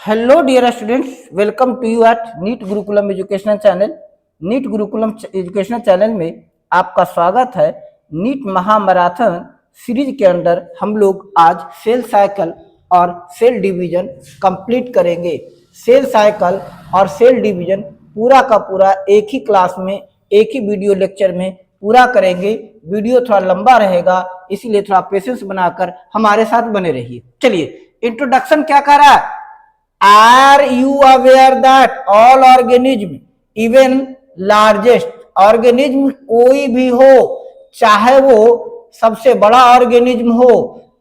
Hello dear students, welcome to you at NEET Gurukulam educational channel. NEET Gurukulam educational channel में आपका स्वागत है। NEET महामैराथन series के अंदर हम लोग आज सेल साइकिल और सेल डिवीजन कंप्लीट करेंगे। सेल साइकिल और सेल डिवीजन पूरा का पूरा एक ही क्लास में एक ही वीडियो लेक्चर में पूरा करेंगे। वीडियो थोड़ा लंबा रहेगा, इसीलिए थोड़ा पेशेंस बनाकर हमारे साथ बने रहिए। चलिए, इंट्रोडक्शन क्या कह रहा है? Are you aware that all organism, even largest organism कोई भी हो, चाहे वो सबसे बड़ा ऑर्गेनिज्म हो,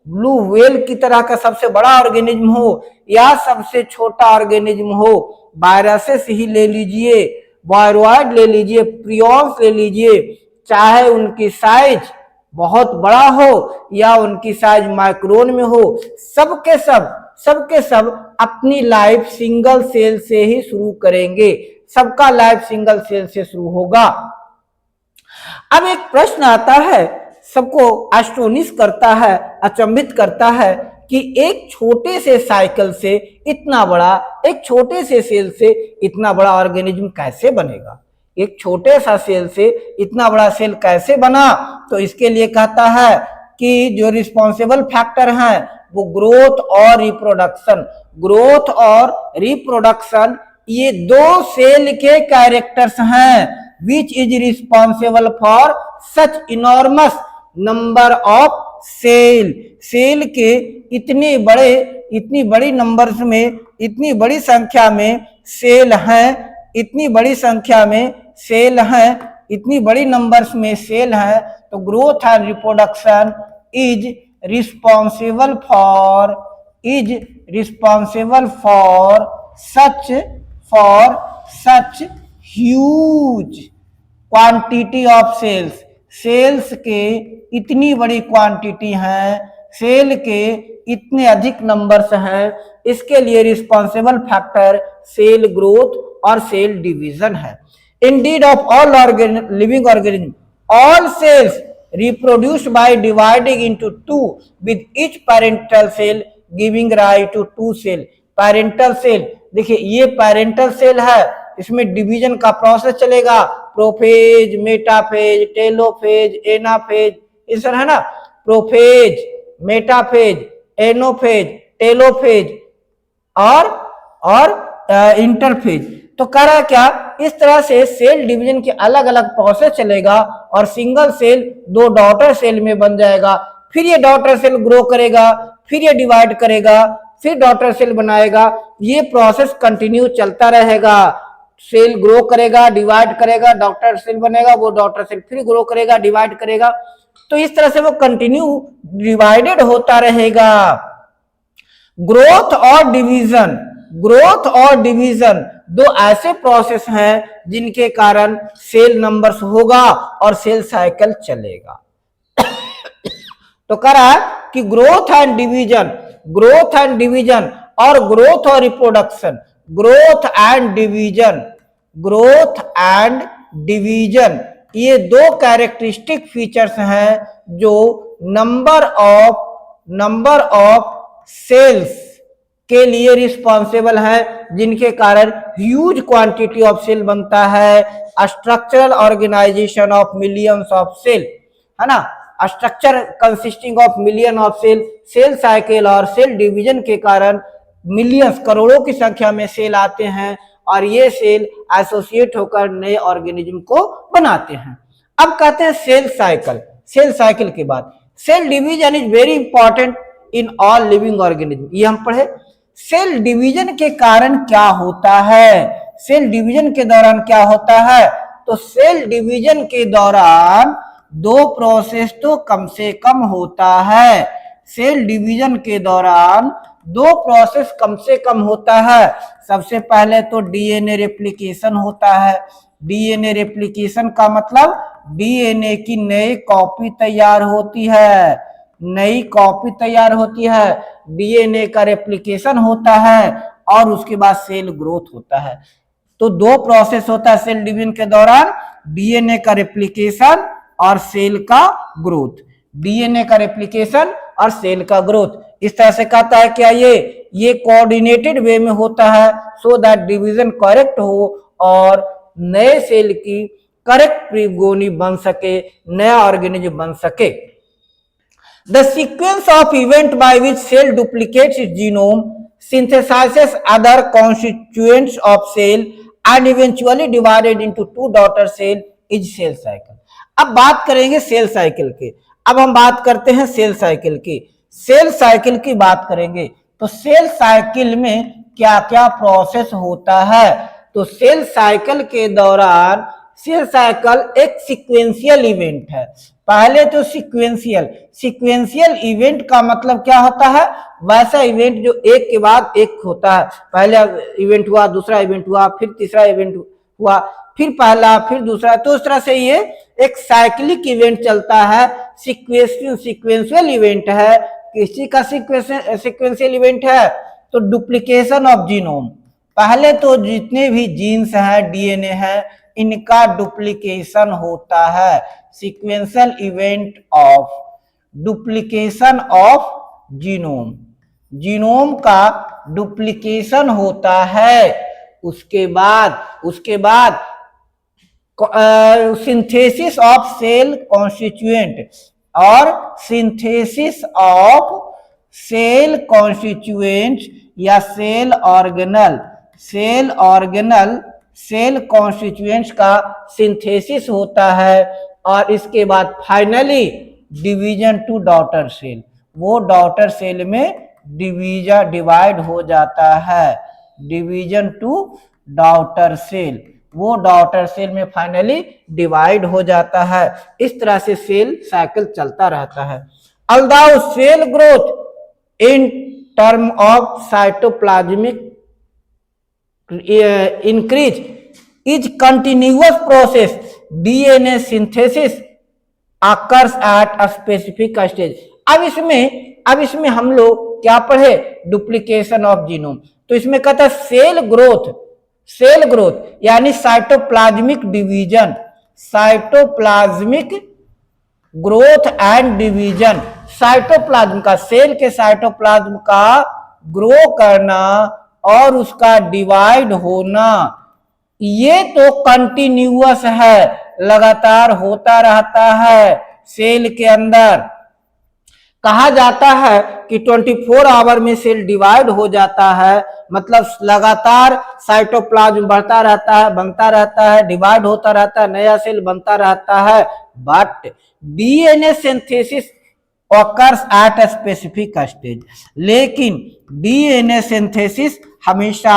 ब्लू व्हेल की तरह का सबसे बड़ा ऑर्गेनिज्म हो या सबसे छोटा ऑर्गेनिज्म हो, वायरसेस ही ले लीजिए, वायरॉइड ले लीजिए, प्रियॉन्स ले लीजिए, चाहे उनकी साइज बहुत बड़ा हो या उनकी साइज माइक्रोन में हो, सबके सब अपनी लाइफ सिंगल सेल से ही शुरू करेंगे। सबका लाइफ सिंगल सेल से शुरू होगा। अब एक प्रश्न आता है, सबको एस्टोनिश करता है, अचंभित करता है कि एक छोटे से साइकिल से इतना बड़ा, एक छोटे से सेल से इतना बड़ा ऑर्गेनिज्म कैसे बनेगा? एक छोटे सा सेल से इतना बड़ा सेल कैसे बना? तो इसके लिए कहता है कि जो रिस्पॉन्सिबल फैक्टर हैं वो ग्रोथ और रिप्रोडक्शन, ग्रोथ और रिप्रोडक्शन ये दो सेल के कैरेक्टर्स हैं, which is responsible for such enormous number of cell. Cell के इतनी बड़ी नंबर्स में, इतनी बड़ी संख्या में सेल हैं, इतनी बड़ी संख्या में सेल हैं, इतनी बड़ी नंबर्स में सेल हैं, तो growth and reproduction is responsible for such huge quantity of cells। Cells के इतनी बड़ी क्वांटिटी हैं, सेल के इतने अधिक नंबर्स हैं, इसके लिए रिस्पॉन्सिबल फैक्टर सेल ग्रोथ और सेल डिवीजन है। Indeed of all living organism, all cells reproduced by dividing into two with each parental cell giving rise to two cell। parental cell, देखिए ये parental cell है, इसमें division का process चलेगा, prophase, metaphase, telophase, anaphase, इस तरह है ना, प्रोफेज, मेटाफेज, एनोफेज, टेलोफेज और इंटरफेज। तो कह रहा है क्या, इस तरह से सेल डिवीजन के अलग अलग प्रोसेस चलेगा और सिंगल सेल दो डॉटर सेल में बन जाएगा। फिर ये डॉटर सेल ग्रो करेगा, फिर ये डिवाइड करेगा, फिर डॉटर सेल बनाएगा। ये प्रोसेस कंटिन्यू चलता रहेगा। सेल ग्रो करेगा, डिवाइड करेगा, डॉटर सेल बनेगा, वो डॉटर सेल फिर ग्रो करेगा, डिवाइड करेगा। तो इस तरह से वो कंटिन्यू डिवाइडेड होता रहेगा। ग्रोथ और डिवीजन दो ऐसे प्रोसेस हैं जिनके कारण सेल नंबर्स होगा और सेल साइकिल चलेगा। तो कह रहा है कि ग्रोथ एंड डिवीजन और ग्रोथ और रिप्रोडक्शन, ग्रोथ एंड डिवीजन ये दो कैरेक्टरिस्टिक फीचर्स हैं जो नंबर ऑफ सेल्स के लिए रिस्पॉन्सिबल है, जिनके कारण ह्यूज क्वांटिटी ऑफ सेल बनता है। Structural organisation of millions of cell, है ना, structure consisting of million of cell. Cell cycle और सेल डिवीजन के कारण मिलियंस, करोड़ों की संख्या में सेल आते हैं और ये सेल एसोसिएट होकर नए ऑर्गेनिज्म को बनाते हैं। अब कहते हैं सेल साइकिल के बाद cell division is very important in all living organism. ये हम पढ़े। सेल डिवीजन के कारण क्या होता है, सेल डिवीजन के दौरान क्या होता है? तो सेल डिवीजन के दौरान दो प्रोसेस तो कम से कम होता है। सेल डिवीजन के दौरान दो प्रोसेस कम से कम होता है। सबसे पहले तो डीएनए रेप्लिकेशन होता है। डीएनए रेप्लिकेशन का मतलब डीएनए की नई कॉपी तैयार होती है, डीएनए का रेप्लिकेशन होता है और उसके बाद सेल ग्रोथ होता है। तो दो प्रोसेस होता है सेल डिवीजन के दौरान, डीएनए का रेप्लिकेशन और सेल का ग्रोथ। डीएनए का रेप्लिकेशन और सेल का ग्रोथ। इस तरह से कहता है क्या ये कोऑर्डिनेटेड वे में होता है सो दैट डिवीजन करेक्ट हो और नए सेल की करेक्ट प्रीगोनी बन सके, नया ऑर्गेनिज्म बन सके। The sequence of event by which cell duplicates its genome, synthesizes other constituents of cell and eventually divided into two daughter cell is cell cycle। अब बात करेंगे सेल साइकिल की। अब हम बात करते हैं सेल साइकिल की। सेल साइकिल की बात करेंगे तो सेल साइकिल में क्या क्या प्रोसेस होता है। तो सेल साइकिल के दौरान सेल साइकिल एक सीक्वेंशियल इवेंट है। पहले तो सीक्वेंशियल इवेंट का मतलब क्या होता है, वैसा इवेंट जो एक के बाद एक होता है। पहला इवेंट हुआ, दूसरा इवेंट हुआ, फिर तीसरा इवेंट हुआ, फिर पहला, फिर दूसरा। तो इस तरह से ये एक साइक्लिक इवेंट चलता है। सीक्वेंशियल इवेंट है। किसी का सीक्वेंशियल इवेंट है तो डुप्लीकेशन ऑफ जीनोम। पहले तो जितने भी जीन्स हैं, डीएनए है, इनका डुप्लीकेशन होता है। Sequential event of duplication of genome, genome का डुप्लीकेशन होता है। उसके बाद सिंथेसिस ऑफ सेल कॉन्स्टिट्यूएंट और सिंथेसिस ऑफ सेल कॉन्स्टिट्यूएंट या सेल कॉन्स्टिट्यूएंट्स का सिंथेसिस होता है। और इसके बाद finally division to daughter cell, वो डॉटर सेल में डिवाइड हो जाता है। डिवीजन टू डॉटर सेल, वो डॉटर सेल में फाइनली डिवाइड हो जाता है। इस तरह से सेल साइकिल चलता रहता है। Although cell growth in term of cytoplasmic increase is continuous process, DNA synthesis occurs at a specific stage। अब इसमें हम लोग क्या पढ़े, डुप्लीकेशन ऑफ जीनोम। तो इसमें कहता है सेल ग्रोथ यानी cytoplasmic division, cytoplasmic growth and division. Cytoplasm का, सेल के साइटोप्लाज्म का ग्रो करना और उसका डिवाइड होना, ये तो कंटिन्यूअस है, लगातार होता रहता है। सेल के अंदर कहा जाता है कि 24 आवर में सेल डिवाइड हो जाता है, मतलब लगातार साइटोप्लाज्म बढ़ता रहता है, बनता रहता है, डिवाइड होता रहता है, नया सेल बनता रहता है। But DNA synthesis occurs at a specific stage, लेकिन डीएनए सिंथेसिस हमेशा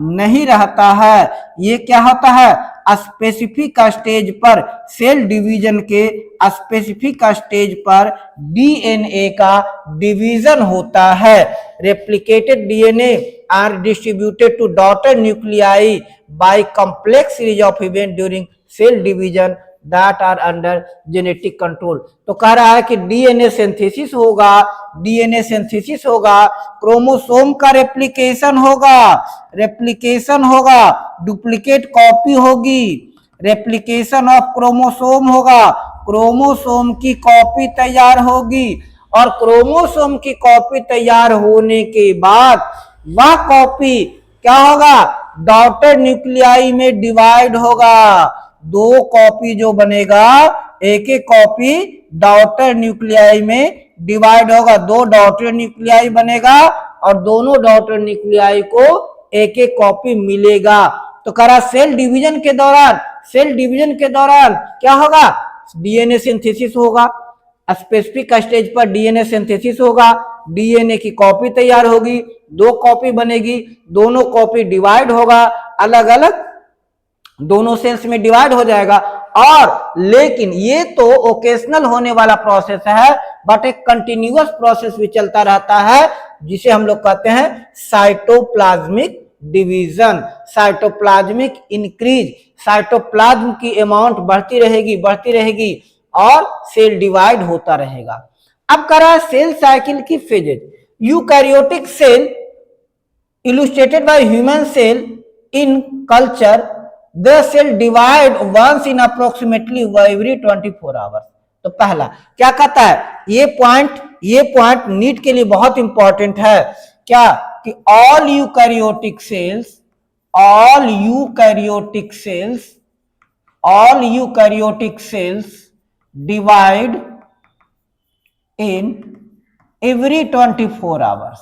नहीं रहता है। ये क्या होता है, स्पेसिफिक स्टेज पर, सेल डिवीजन के स्पेसिफिक स्टेज पर डीएनए का डिवीजन होता है। Replicated DNA are distributed to daughter nuclei by complex series of event during cell division that are under genetic control। तो कह रहा है कि डीएनए सिंथेसिस होगा, क्रोमोसोम का रेप्लिकेशन होगा, डुप्लीकेट कॉपी होगी, रेप्लिकेशन ऑफ क्रोमोसोम होगा, क्रोमोसोम की कॉपी तैयार होगी और क्रोमोसोम की कॉपी तैयार होने के बाद वह कॉपी क्या होगा, डॉटर न्यूक्लियाई में डिवाइड होगा। दो कॉपी जो बनेगा, एक एक कॉपी डॉटर न्यूक्लियाई में डिवाइड होगा। दो डॉटर न्यूक्लियाई बनेगा और दोनों डॉटर न्यूक्लियाई को एक एक कॉपी मिलेगा। तो करा सेल डिवीजन के दौरान क्या होगा, डीएनए सिंथेसिस होगा, स्पेसिफिक स्टेज पर डीएनए सिंथेसिस होगा, डीएनए की कॉपी तैयार होगी, दो कॉपी बनेगी, दोनों कॉपी डिवाइड होगा, अलग अलग दोनों सेल्स में डिवाइड हो जाएगा। और लेकिन ये तो ओकेशनल होने वाला प्रोसेस है, बट एक कंटिन्यूअस प्रोसेस भी चलता रहता है, जिसे हम लोग कहते हैं cytoplasmic division, cytoplasmic increase. Cytoplasm की अमाउंट बढ़ती रहेगी और सेल डिवाइड होता रहेगा। अब करा सेल साइकिल की phases. Eukaryotic cell illustrated by human cell in culture, the cell divide once in approximately every 24 hours। तो पहला क्या कहता है, ये पॉइंट ये पॉइंट नीट के लिए बहुत इंपॉर्टेंट है। क्या कि all eukaryotic cells divide in every 24 hours.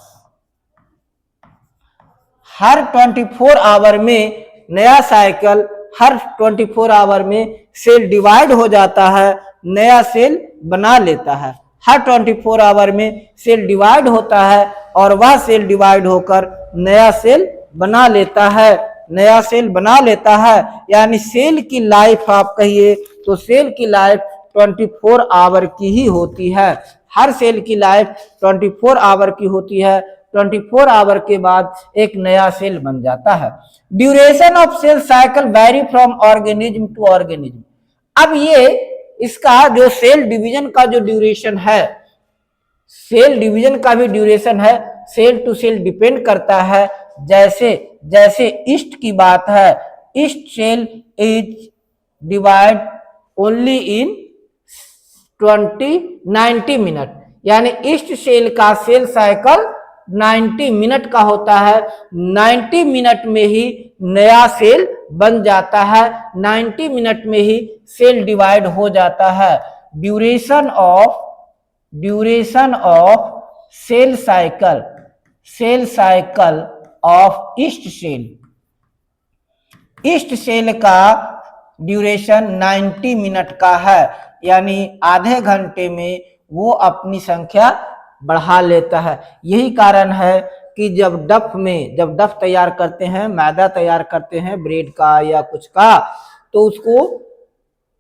हर 24 आवर में नया साइकिल, हर 24 आवर में सेल डिवाइड हो जाता है, नया सेल बना लेता है। हर 24 आवर में सेल डिवाइड होता है और वह सेल डिवाइड होकर नया सेल बना लेता है, नया सेल बना लेता है। यानी सेल की लाइफ आप कहिए तो सेल की लाइफ 24 आवर की ही होती है। हर सेल की लाइफ 24 आवर की होती है। 24 आवर के बाद एक नया सेल बन जाता है। Duration of cell cycle vary from organism to organism. अब ये इसका जो सेल डिवीजन का जो ड्यूरेशन है, सेल डिवीजन का भी ड्यूरेशन है, सेल टू सेल डिपेंड करता है। जैसे जैसे ईस्ट की बात है, yeast cell is divide only in 90 minute, यानी ईस्ट सेल का सेल साइकिल 90 मिनट का होता है। 90 मिनट में ही नया सेल बन जाता है, 90 मिनट में ही सेल डिवाइड हो जाता है। Duration of cell cycle of yeast cell का ड्यूरेशन 90 मिनट का है, यानी आधे घंटे में वो अपनी संख्या बढ़ा लेता है। यही कारण है कि जब डफ तैयार करते हैं, मैदा तैयार करते हैं ब्रेड का या कुछ का, तो उसको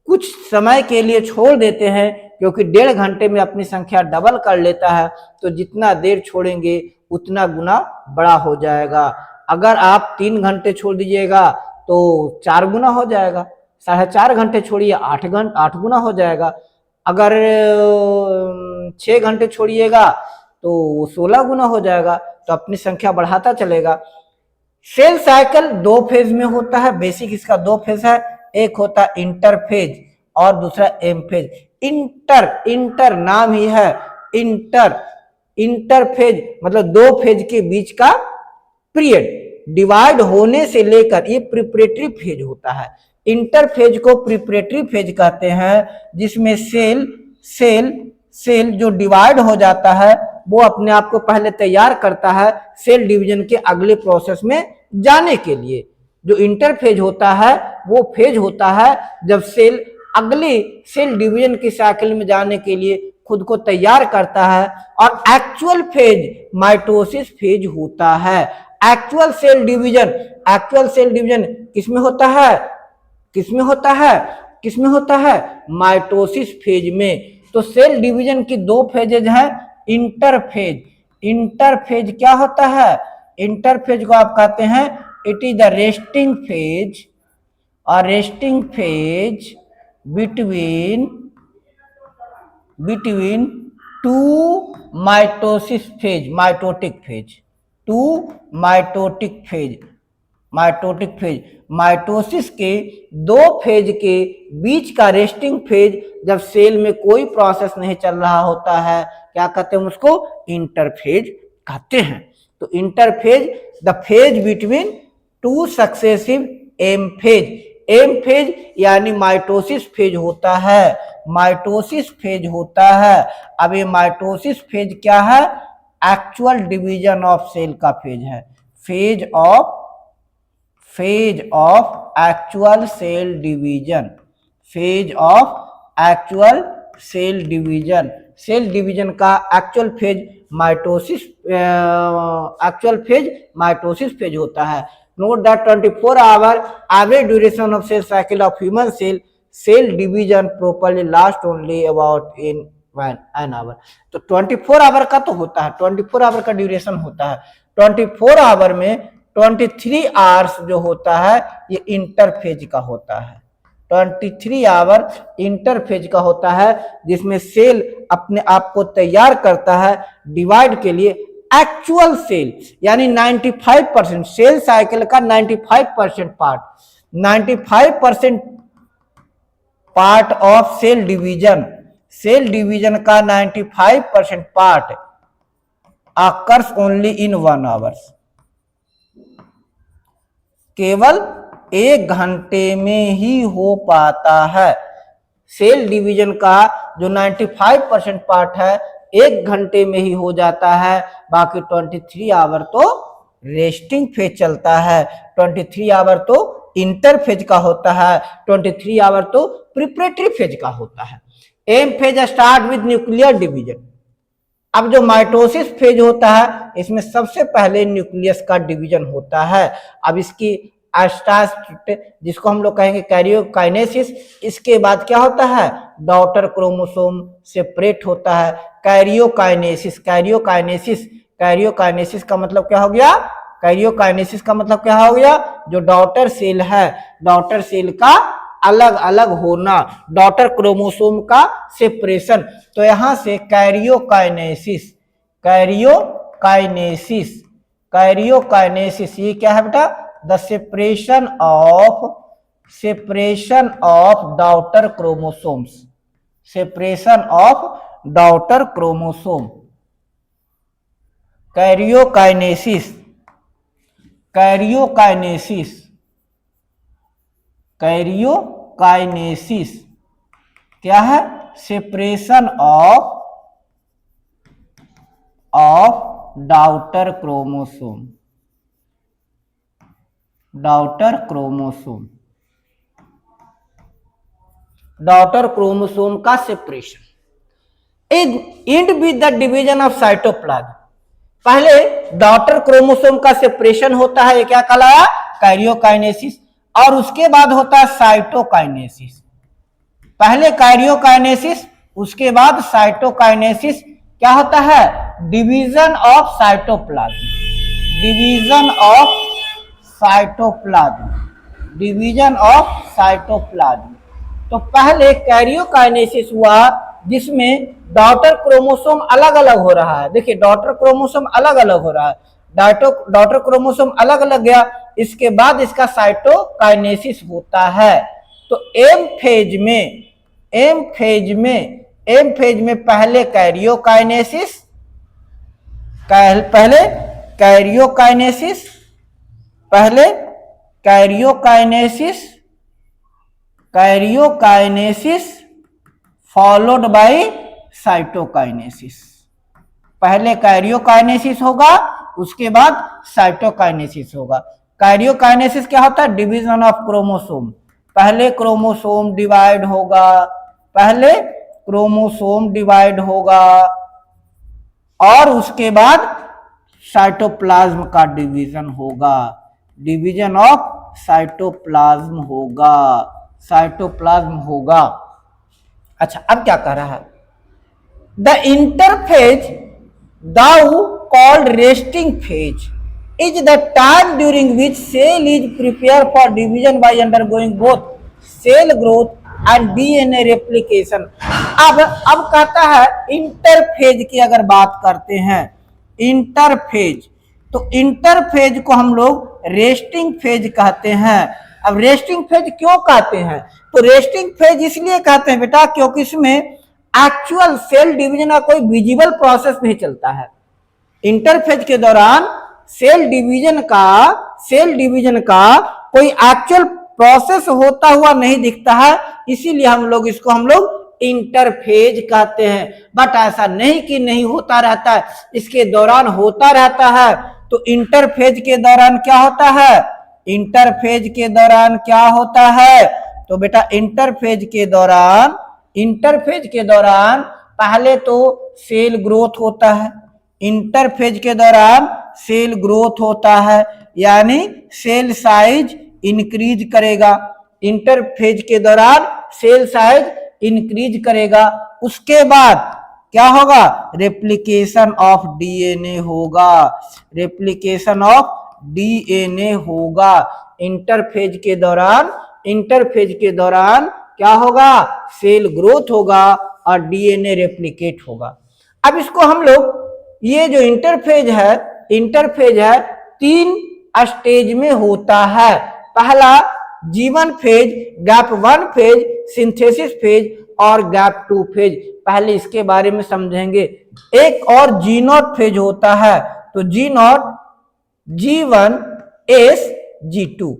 कुछ समय के लिए छोड़ देते हैं, क्योंकि 1.5 घंटे में अपनी संख्या डबल कर लेता है। तो जितना देर छोड़ेंगे उतना गुना बड़ा हो जाएगा। अगर आप 3 घंटे छोड़ दीजिएगा तो 4 गुना हो जाएगा, 4.5 घंटे छोड़िए 8 गुना हो जाएगा। अगर 6 घंटे छोड़िएगा तो 16 गुना हो जाएगा। तो अपनी संख्या बढ़ाता चलेगा। सेल साइकिल 2 फेज में होता है। बेसिक इसका 2 फेज है, एक होता है इंटरफेज और दूसरा एम फेज। इंटर नाम ही है, इंटरफेज मतलब 2 फेज के बीच का पीरियड डिवाइड होने से लेकर, ये प्रिपरेटरी फेज होता है। इंटरफेज को प्रिपरेटरी फेज कहते हैं, जिसमें सेल जो डिवाइड हो जाता है वो अपने आप को पहले तैयार करता है सेल डिवीजन के अगले प्रोसेस में जाने के लिए। जो इंटरफेज होता है वो फेज होता है जब सेल अगले सेल डिवीजन की साइकिल में जाने के लिए खुद को तैयार करता है। और एक्चुअल फेज माइटोसिस फेज होता है। एक्चुअल सेल डिवीजन किसमें होता है? माइटोसिस फेज में। तो सेल डिवीजन की 2 फेजेज हैं। इंटरफेज क्या होता है? इंटरफेज को आप कहते हैं it is the resting phase between 2 mitosis phase, mitosis के 2 फेज के बीच का रेस्टिंग फेज, जब सेल में कोई प्रोसेस नहीं चल रहा होता है, क्या कहते हैं उसको? इंटरफेज कहते हैं। तो interphase the phase between 2 successive M phase यानी माइटोसिस फेज होता है। अब ये माइटोसिस फेज क्या है? एक्चुअल डिवीजन ऑफ सेल का फेज है। Phase of actual cell division. Cell division का एक्चुअल फेज माइटोसिस फेज होता है। Note that 24 hour average duration of cell cycle of human cell division properly last only about in an hour. तो 24 our का तो होता है, 24 our का duration होता है। 24 आवर में 23 आवर्स जो होता है ये इंटरफेज का होता है। 23 आवर इंटरफेज का होता है, जिसमें सेल अपने आप को तैयार करता है डिवाइड के लिए। एक्चुअल सेल यानी 95% सेल साइकिल का 95% part of cell cell division का 95% part occurs only in 1 hour, केवल 1 घंटे में ही हो पाता है। सेल डिवीजन का जो 95% पार्ट है 1 घंटे में ही हो जाता है, बाकी 23 आवर तो रेस्टिंग फेज चलता है, 23 आवर तो इंटरफेज का होता है, 23 आवर तो प्रिपरेटरी फेज का होता है। M phase start with nuclear division. अब जो माइटोसिस फेज होता है इसमें सबसे पहले न्यूक्लियस का डिवीजन होता है। अब इसकी जिसको हम लोग कहेंगे कैरियोकाइनेसिस, इसके बाद क्या होता है, डॉटर क्रोमोसोम सेपरेट होता है। कैरियोकाइनेसिस का मतलब क्या हो गया, कैरियोकाइनेसिस का मतलब क्या हो गया, जो डॉटर सेल है, डॉटर सेल का अलग अलग होना, डॉटर क्रोमोसोम का सेपरेशन। तो यहां से कैरियोकाइनेसिस ये क्या है बेटा, the separation of daughter chromosomes, separation of daughter chromosome. Karyokinesis क्या है, separation of daughter chromosome, daughter chromosome का separation. And with the division of cytoplasm. पहले डॉटर क्रोमोसोम का सेपरेशन होता है, ये क्या कहलाया, कैरियोकाइनेसिस, और उसके बाद होता है साइटोकाइनेसिस। पहले कैरियोकाइनेसिस, उसके बाद साइटोकाइनेसिस। क्या होता है, division of cytoplasm, division of cytoplasm. तो पहले कैरियोकाइनेसिस हुआ जिसमें डॉटर क्रोमोसोम अलग अलग हो रहा है। देखिए डॉटर क्रोमोसोम अलग अलग हो रहा है, डॉटर क्रोमोसोम अलग अलग गया, इसके बाद इसका साइटोकाइनेसिस होता है। तो एम फेज में पहले कैरियोकाइनेसिस फॉलोड बाय साइटोकाइनेसिस। पहले कैरियोकाइनेसिस होगा, उसके बाद साइटोकाइनेसिस होगा। कैरियोकाइनेसिस क्या होता है, डिवीजन ऑफ क्रोमोसोम। पहले क्रोमोसोम डिवाइड होगा और उसके बाद साइटोप्लाज्म का डिवीजन होगा, डिवीजन ऑफ साइटोप्लाज्म होगा। अच्छा, अब क्या कह रहा है, the interphase though called resting phase is the time during which cell is prepared for division by undergoing both cell growth and DNA replication। अब कहता है इंटरफेज की अगर बात करते हैं, इंटरफेज, तो इंटरफेज को हम लोग रेस्टिंग फेज कहते हैं। अब रेस्टिंग फेज क्यों कहते हैं, तो रेस्टिंग फेज इसलिए कहते हैं बेटा क्योंकि इसमें एक्चुअल सेल डिवीजन का कोई विजिबल प्रोसेस नहीं चलता है। इंटरफेज के दौरान सेल डिवीजन का कोई एक्चुअल प्रोसेस होता हुआ नहीं दिखता है, इसीलिए हम लोग इंटरफेज कहते हैं। बट ऐसा नहीं कि नहीं होता रहता है, इसके दौरान होता रहता है। तो इंटरफेज के दौरान क्या होता है, तो बेटा इंटरफेज के दौरान पहले तो सेल ग्रोथ होता है, इंटरफेज के दौरान सेल ग्रोथ होता है, यानी सेल साइज इंक्रीज करेगा। इंटरफेज के दौरान सेल साइज इंक्रीज करेगा। उसके बाद क्या होगा, रेप्लिकेशन ऑफ डीएनए होगा। इंटरफेज के दौरान क्या होगा, सेल ग्रोथ होगा और डीएनए रेप्लिकेट होगा। अब इसको हम लोग, ये जो इंटरफेज है 3 स्टेज में होता है। पहला G1 phase, gap 1 phase, synthesis phase और गैप 2 फेज। पहले इसके बारे में समझेंगे। एक और G0 फेज होता है, तो G0, G1, S, G2।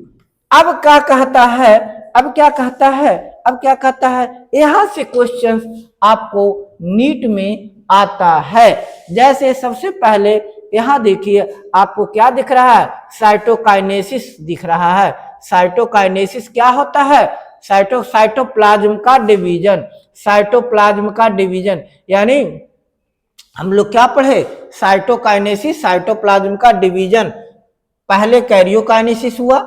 अब क्या कहता है, अब क्या कहता है, अब क्या कहता है, यहां से क्वेश्चन आपको नीट में आता है। जैसे सबसे पहले यहां देखिए, आपको क्या दिख रहा है, साइटोकाइनेसिस दिख रहा है। साइटोकाइनेसिस क्या होता है, साइटोप्लाज्म का डिवीजन, साइटोप्लाज्म का डिवीजन, यानी हम लोग क्या पढ़े, साइटोकाइनेसिस, साइटोप्लाज्म का डिवीजन। पहले कैरियोकाइनेसिस हुआ,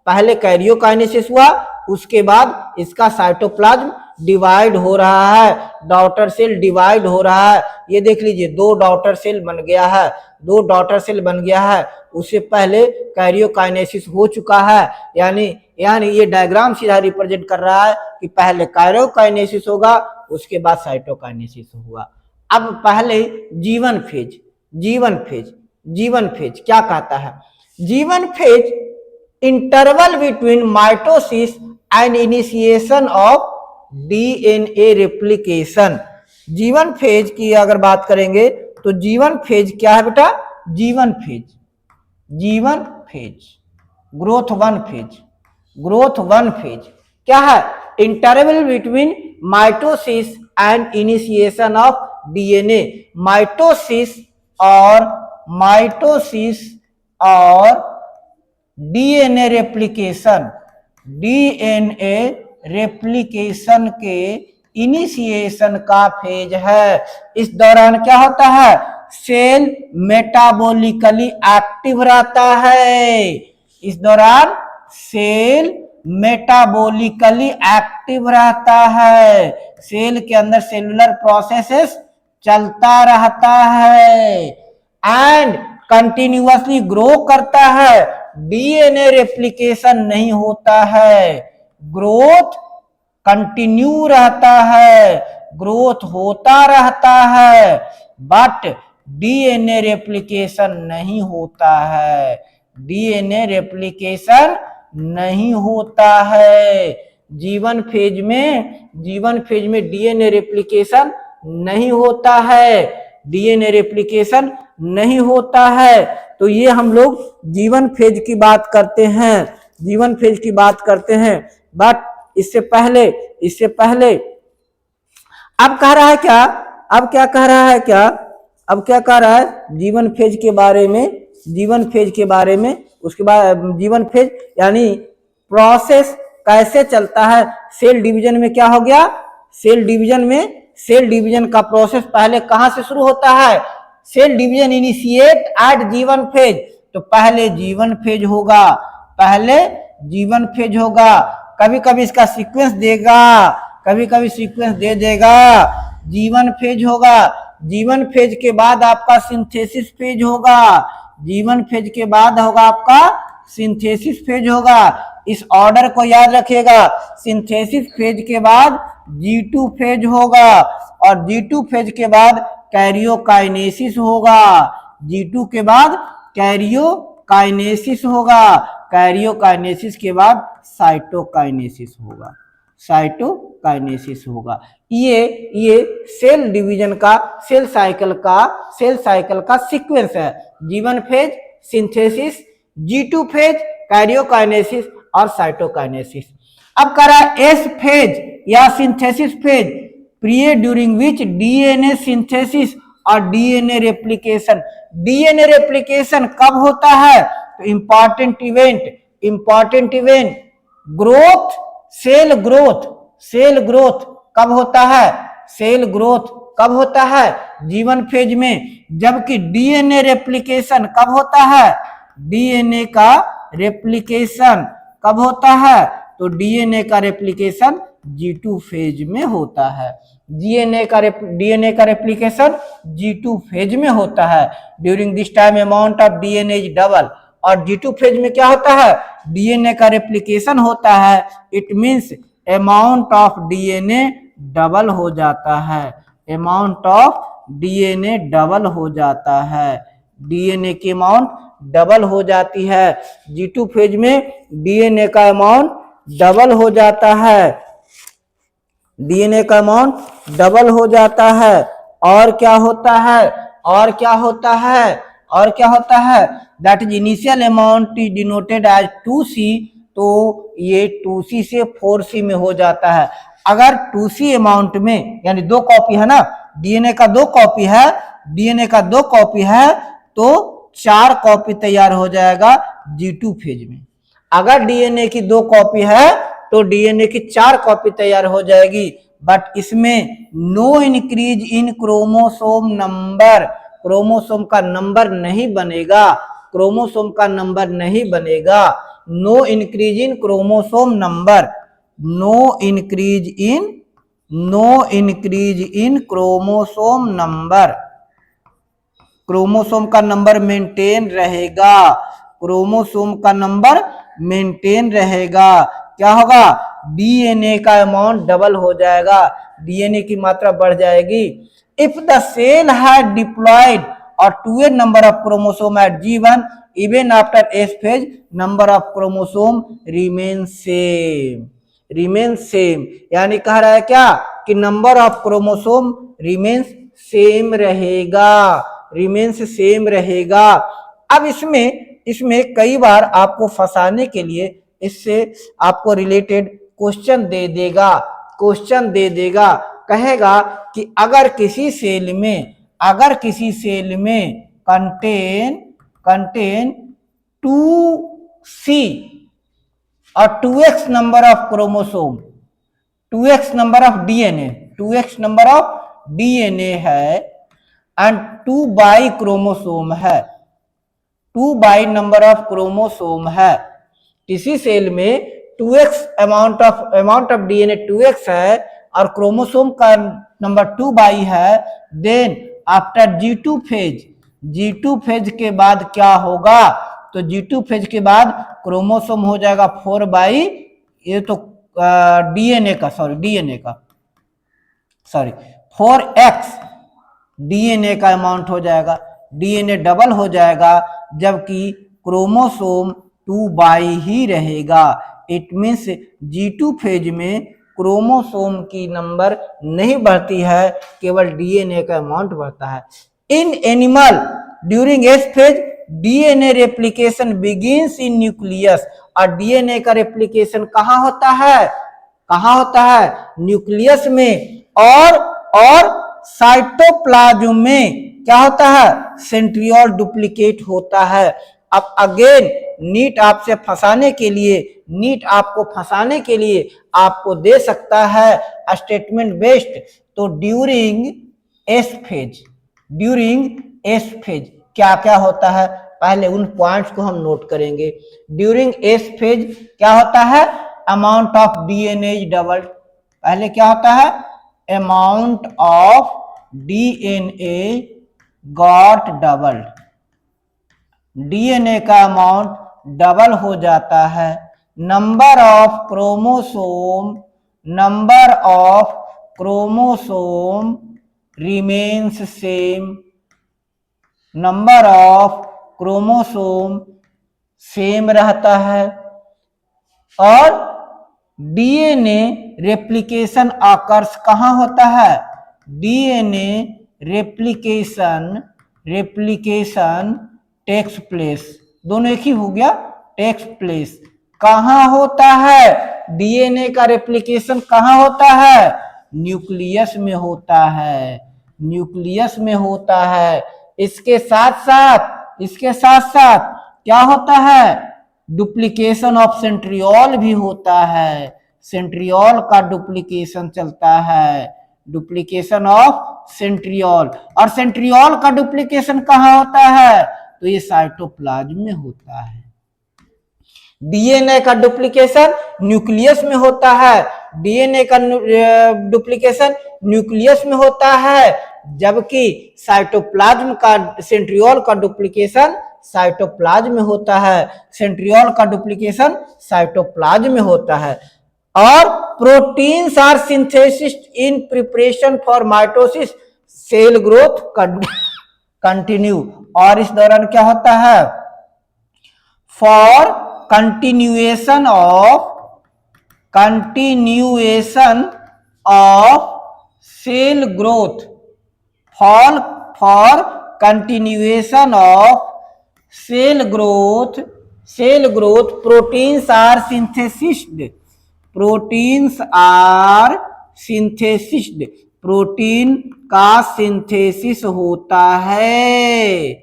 पहले कैरियोकाइनेसिस हुआ, उसके बाद इसका साइटोप्लाज्म डिवाइड हो रहा है, डॉटर सेल डिवाइड हो रहा है। ये देख लीजिए, 2 डॉटर सेल बन गया है, 2 डॉटर सेल बन गया है। उससे पहले कैरियोकाइनेसिस हो चुका है, यानी ये डायग्राम सीधा रिप्रेजेंट कर रहा है कि पहले कैरियोकाइनेसिस होगा, उसके बाद साइटोकाइनेसिस होगा। अब पहले जीवन फेज, जीवन फेज, जीवन फेज क्या कहता है, G one phase interval between mitosis and initiation of DNA replication. जीवन फेज की अगर बात करेंगे तो जीवन फेज क्या है बेटा, जीवन फेज, जीवन phase, growth 1 phase, growth 1 phase क्या है, interval between mitosis and initiation of DNA. Mitosis और डीएनए रेप्लिकेशन, डीएनए रेप्लिकेशन के इनिशिएशन का फेज है। इस दौरान क्या होता है, सेल मेटाबॉलिकली एक्टिव रहता है। इस दौरान सेल मेटाबॉलिकली एक्टिव रहता है, सेल के अंदर सेलुलर प्रोसेसेस चलता रहता है एंड कंटिन्यूअसली ग्रो करता है। डीएनए रेप्लिकेशन नहीं होता है, ग्रोथ कंटिन्यू रहता है, ग्रोथ होता रहता है, बट डीएनए रेप्लिकेशन नहीं होता है, डीएनए रेप्लिकेशन नहीं होता है। जीवन फेज में डीएनए रेप्लिकेशन नहीं होता है, डीएनए रेप्लिकेशन नहीं होता है। तो ये हम लोग जीवन फेज की बात करते हैं, जीवन फेज की बात करते हैं। बट इससे पहले अब कह रहा है क्या, अब क्या कह रहा है, क्या अब क्या कह रहा है, जीवन फेज के बारे में, जीवन फेज के बारे में। उसके बाद जीवन फेज यानी प्रोसेस कैसे चलता है। सेल डिवीजन में क्या हो गया, सेल डिवीजन का प्रोसेस पहले कहां से शुरू होता है, cell division initiate at G one phase. तो पहले जीवन फेज होगा, पहले जीवन फेज होगा। कभी कभी इसका सीक्वेंस देगा, कभी कभी सीक्वेंस दे देगा। जीवन फेज होगा, जीवन फेज के बाद आपका सिंथेसिस फेज होगा, जीवन फेज के बाद होगा आपका सिंथेसिस फेज होगा। इस ऑर्डर को याद रखिएगा, सिंथेसिस फेज के बाद G2 फेज होगा और G2 फेज के बाद कैरियोकाइनेसिस होगा, G2 के बाद कैरियोकाइनेसिस होगा, कैरियोकाइनेसिस के बाद साइटोकाइनेसिस होगा, साइटोकाइनेसिस होगा। ये सेल डिवीजन का, सेल साइकिल का सीक्वेंस है। G one phase, synthesis, G2 phase, karyokinesis और साइटोकाइनेसिस। अब कह रहा है एस फेज या synthesis phase, period during which DNA synthesis और डीएनए रेप्लिकेशन। डीएनए रेप्लिकेशन कब होता है, तो important event growth, cell growth कब होता है, सेल ग्रोथ कब होता है, जीवन फेज में। जबकि डीएनए रेप्लिकेशन कब होता है, डीएनए का रेप्लिकेशन कब होता है, तो डीएनए का रेप्लिकेशन G2 फेज में होता है। डीएनए का रेप्लिकेशन G2 फेज में होता है। During this time amount of DNA is double. और G2 फेज में क्या होता है, डीएनए का रेप्लिकेशन होता है, it means amount of DNA double हो जाता है, अमाउंट ऑफ डीएनए डबल हो जाता है, डीएनए की अमाउंट डबल हो जाती है। G2 फेज में डीएनए का अमाउंट डबल हो जाता है। डीएनए का अमाउंट डबल हो जाता है। और क्या होता है, और क्या होता है, और क्या होता है, that is initial amount is denoted as 2C, तो ये 2C से 4C में हो जाता है। अगर 2C अमाउंट में, यानी 2 कॉपी है ना, डीएनए का 2 कॉपी है, डीएनए का 2 कॉपी है, तो 4 कॉपी तैयार हो जाएगा G2 फेज में। अगर डीएनए की 2 कॉपी है तो डीएनए की 4 कॉपी तैयार हो जाएगी, बट इसमें no increase in chromosome number, chromosome का नंबर नहीं बनेगा, क्रोमोसोम का नंबर नहीं बनेगा। No increase in chromosome number, no increase in, no increase in chromosome number, chromosome का नंबर मेंटेन रहेगा, क्रोमोसोम का नंबर मेंटेन रहेगा। क्या होगा, डीएनए का अमाउंट डबल हो जाएगा, डीएनए की मात्रा बढ़ जाएगी। If the cell had diploid और 2a number of chromosome at G1 even after S phase, number of chromosome remain same, remain same, यानी कह रहा है क्या कि number of chromosome remains same रहेगा, रिमेन्स सेम रहेगा। अब इसमें कई बार आपको फंसाने के लिए इससे आपको रिलेटेड क्वेश्चन दे देगा, क्वेश्चन दे देगा, कहेगा कि अगर किसी सेल में, अगर किसी सेल में कंटेन 2C और 2x number of chromosome, 2x number of DNA, 2x number of DNA है एंड 2 बाई क्रोमोसोम है, 2 बाई नंबर ऑफ क्रोमोसोम है। किसी सेल में 2x amount of DNA 2x है और क्रोमोसोम का नंबर 2 बाई है, then after G2 phase, G2 phase के बाद क्या होगा, तो G2 फेज के बाद क्रोमोसोम हो जाएगा 4 बाई, ये तो डीएनए का, डीएनए का 4x डीएनए का अमाउंट हो जाएगा, डीएनए डबल हो जाएगा, जबकि क्रोमोसोम 2 बाई ही रहेगा। इट मीन्स G2 फेज में क्रोमोसोम की नंबर नहीं बढ़ती है, केवल डीएनए का अमाउंट बढ़ता है। In animal during S phase DNA replication begins in nucleus, और डीएनए का रेप्लिकेशन कहाँ होता है, कहाँ होता है, न्यूक्लियस में, और साइटोप्लाज्म में क्या होता है, सेंट्रियोल डुप्लीकेट होता है। अब अगेन नीट आपसे फंसाने के लिए, नीट आपको फंसाने के लिए आपको दे सकता है स्टेटमेंट बेस्ड, तो during S phase, during S phase क्या क्या होता है, पहले उन पॉइंट्स को हम नोट करेंगे। ड्यूरिंग एस फेज क्या होता है, अमाउंट ऑफ डीएनए डबल्ड, पहले क्या होता है, amount of DNA got doubled, DNA का अमाउंट डबल हो जाता है। Number of chromosome, number of chromosome remains same, number of chromosome same रहता है। और डीएनए रेप्लिकेशन आकर्स कहाँ होता है, DNA replication, replication takes place, दोनों एक ही हो गया, टेक्स प्लेस कहाँ होता है, डीएनए का रेप्लिकेशन कहाँ होता है, न्यूक्लियस में होता है, न्यूक्लियस में होता है। इसके साथ साथ, इसके साथ साथ क्या होता है, डुप्लीकेशन ऑफ सेंट्रियोल भी होता है, सेंट्रियोल का डुप्लीकेशन चलता है, डुप्लीकेशन ऑफ सेंट्रियोल, और सेंट्रियोल का डुप्लीकेशन कहाँ होता है, तो ये साइटोप्लाज्म में होता है। डीएनए का डुप्लीकेशन न्यूक्लियस में होता है, डीएनए का डुप्लीकेशन न्यूक्लियस में होता है, जबकि साइटोप्लाज्म का, सेंट्रियोल का डुप्लीकेशन साइटोप्लाज्म में होता है, सेंट्रियोल का डुप्लीकेशन साइटोप्लाज्म में होता है। और proteins are synthesis in preparation for mitosis, cell growth continue, और इस दौरान क्या होता है, for continuation of cell growth, for continuation of cell growth, proteins are synthesized, protein का सिंथेसिस होता है,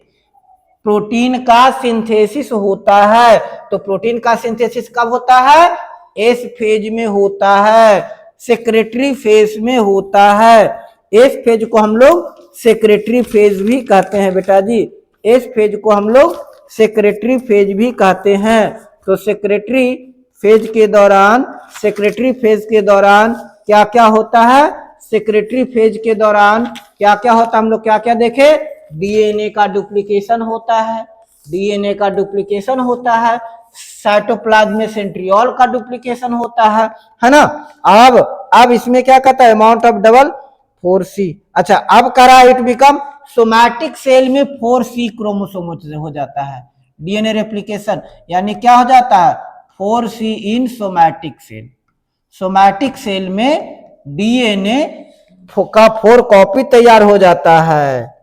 प्रोटीन का सिंथेसिस होता है। तो प्रोटीन का सिंथेसिस कब होता है? एस फेज में होता है, सेक्रेटरी फेज में होता है। एस फेज को हम लोग सेक्रेटरी फेज भी कहते हैं बेटा जी, एस फेज को हम लोग सेक्रेटरी फेज भी कहते हैं। तो सेक्रेटरी फेज के दौरान क्या क्या होता है? सेक्रेटरी फेज के दौरान क्या क्या होता है? हम लोग क्या क्या देखे? डीएनए का डुप्लीकेशन होता है, डीएनए का डुप्लीकेशन होता है, साइटोप्लाज्म में सेंट्रियोल का डुप्लीकेशन होता है ना। अब इसमें क्या कहता है? Amount of double 4C। अच्छा, अब करा इट बिकम सोमैटिक सेल में 4C क्रोमोसोम हो जाता है, डीएनए रेप्लिकेशन, यानी क्या हो जाता है? 4C in somatic cell. Somatic cell में डीएनए का 4 कॉपी तैयार हो जाता है।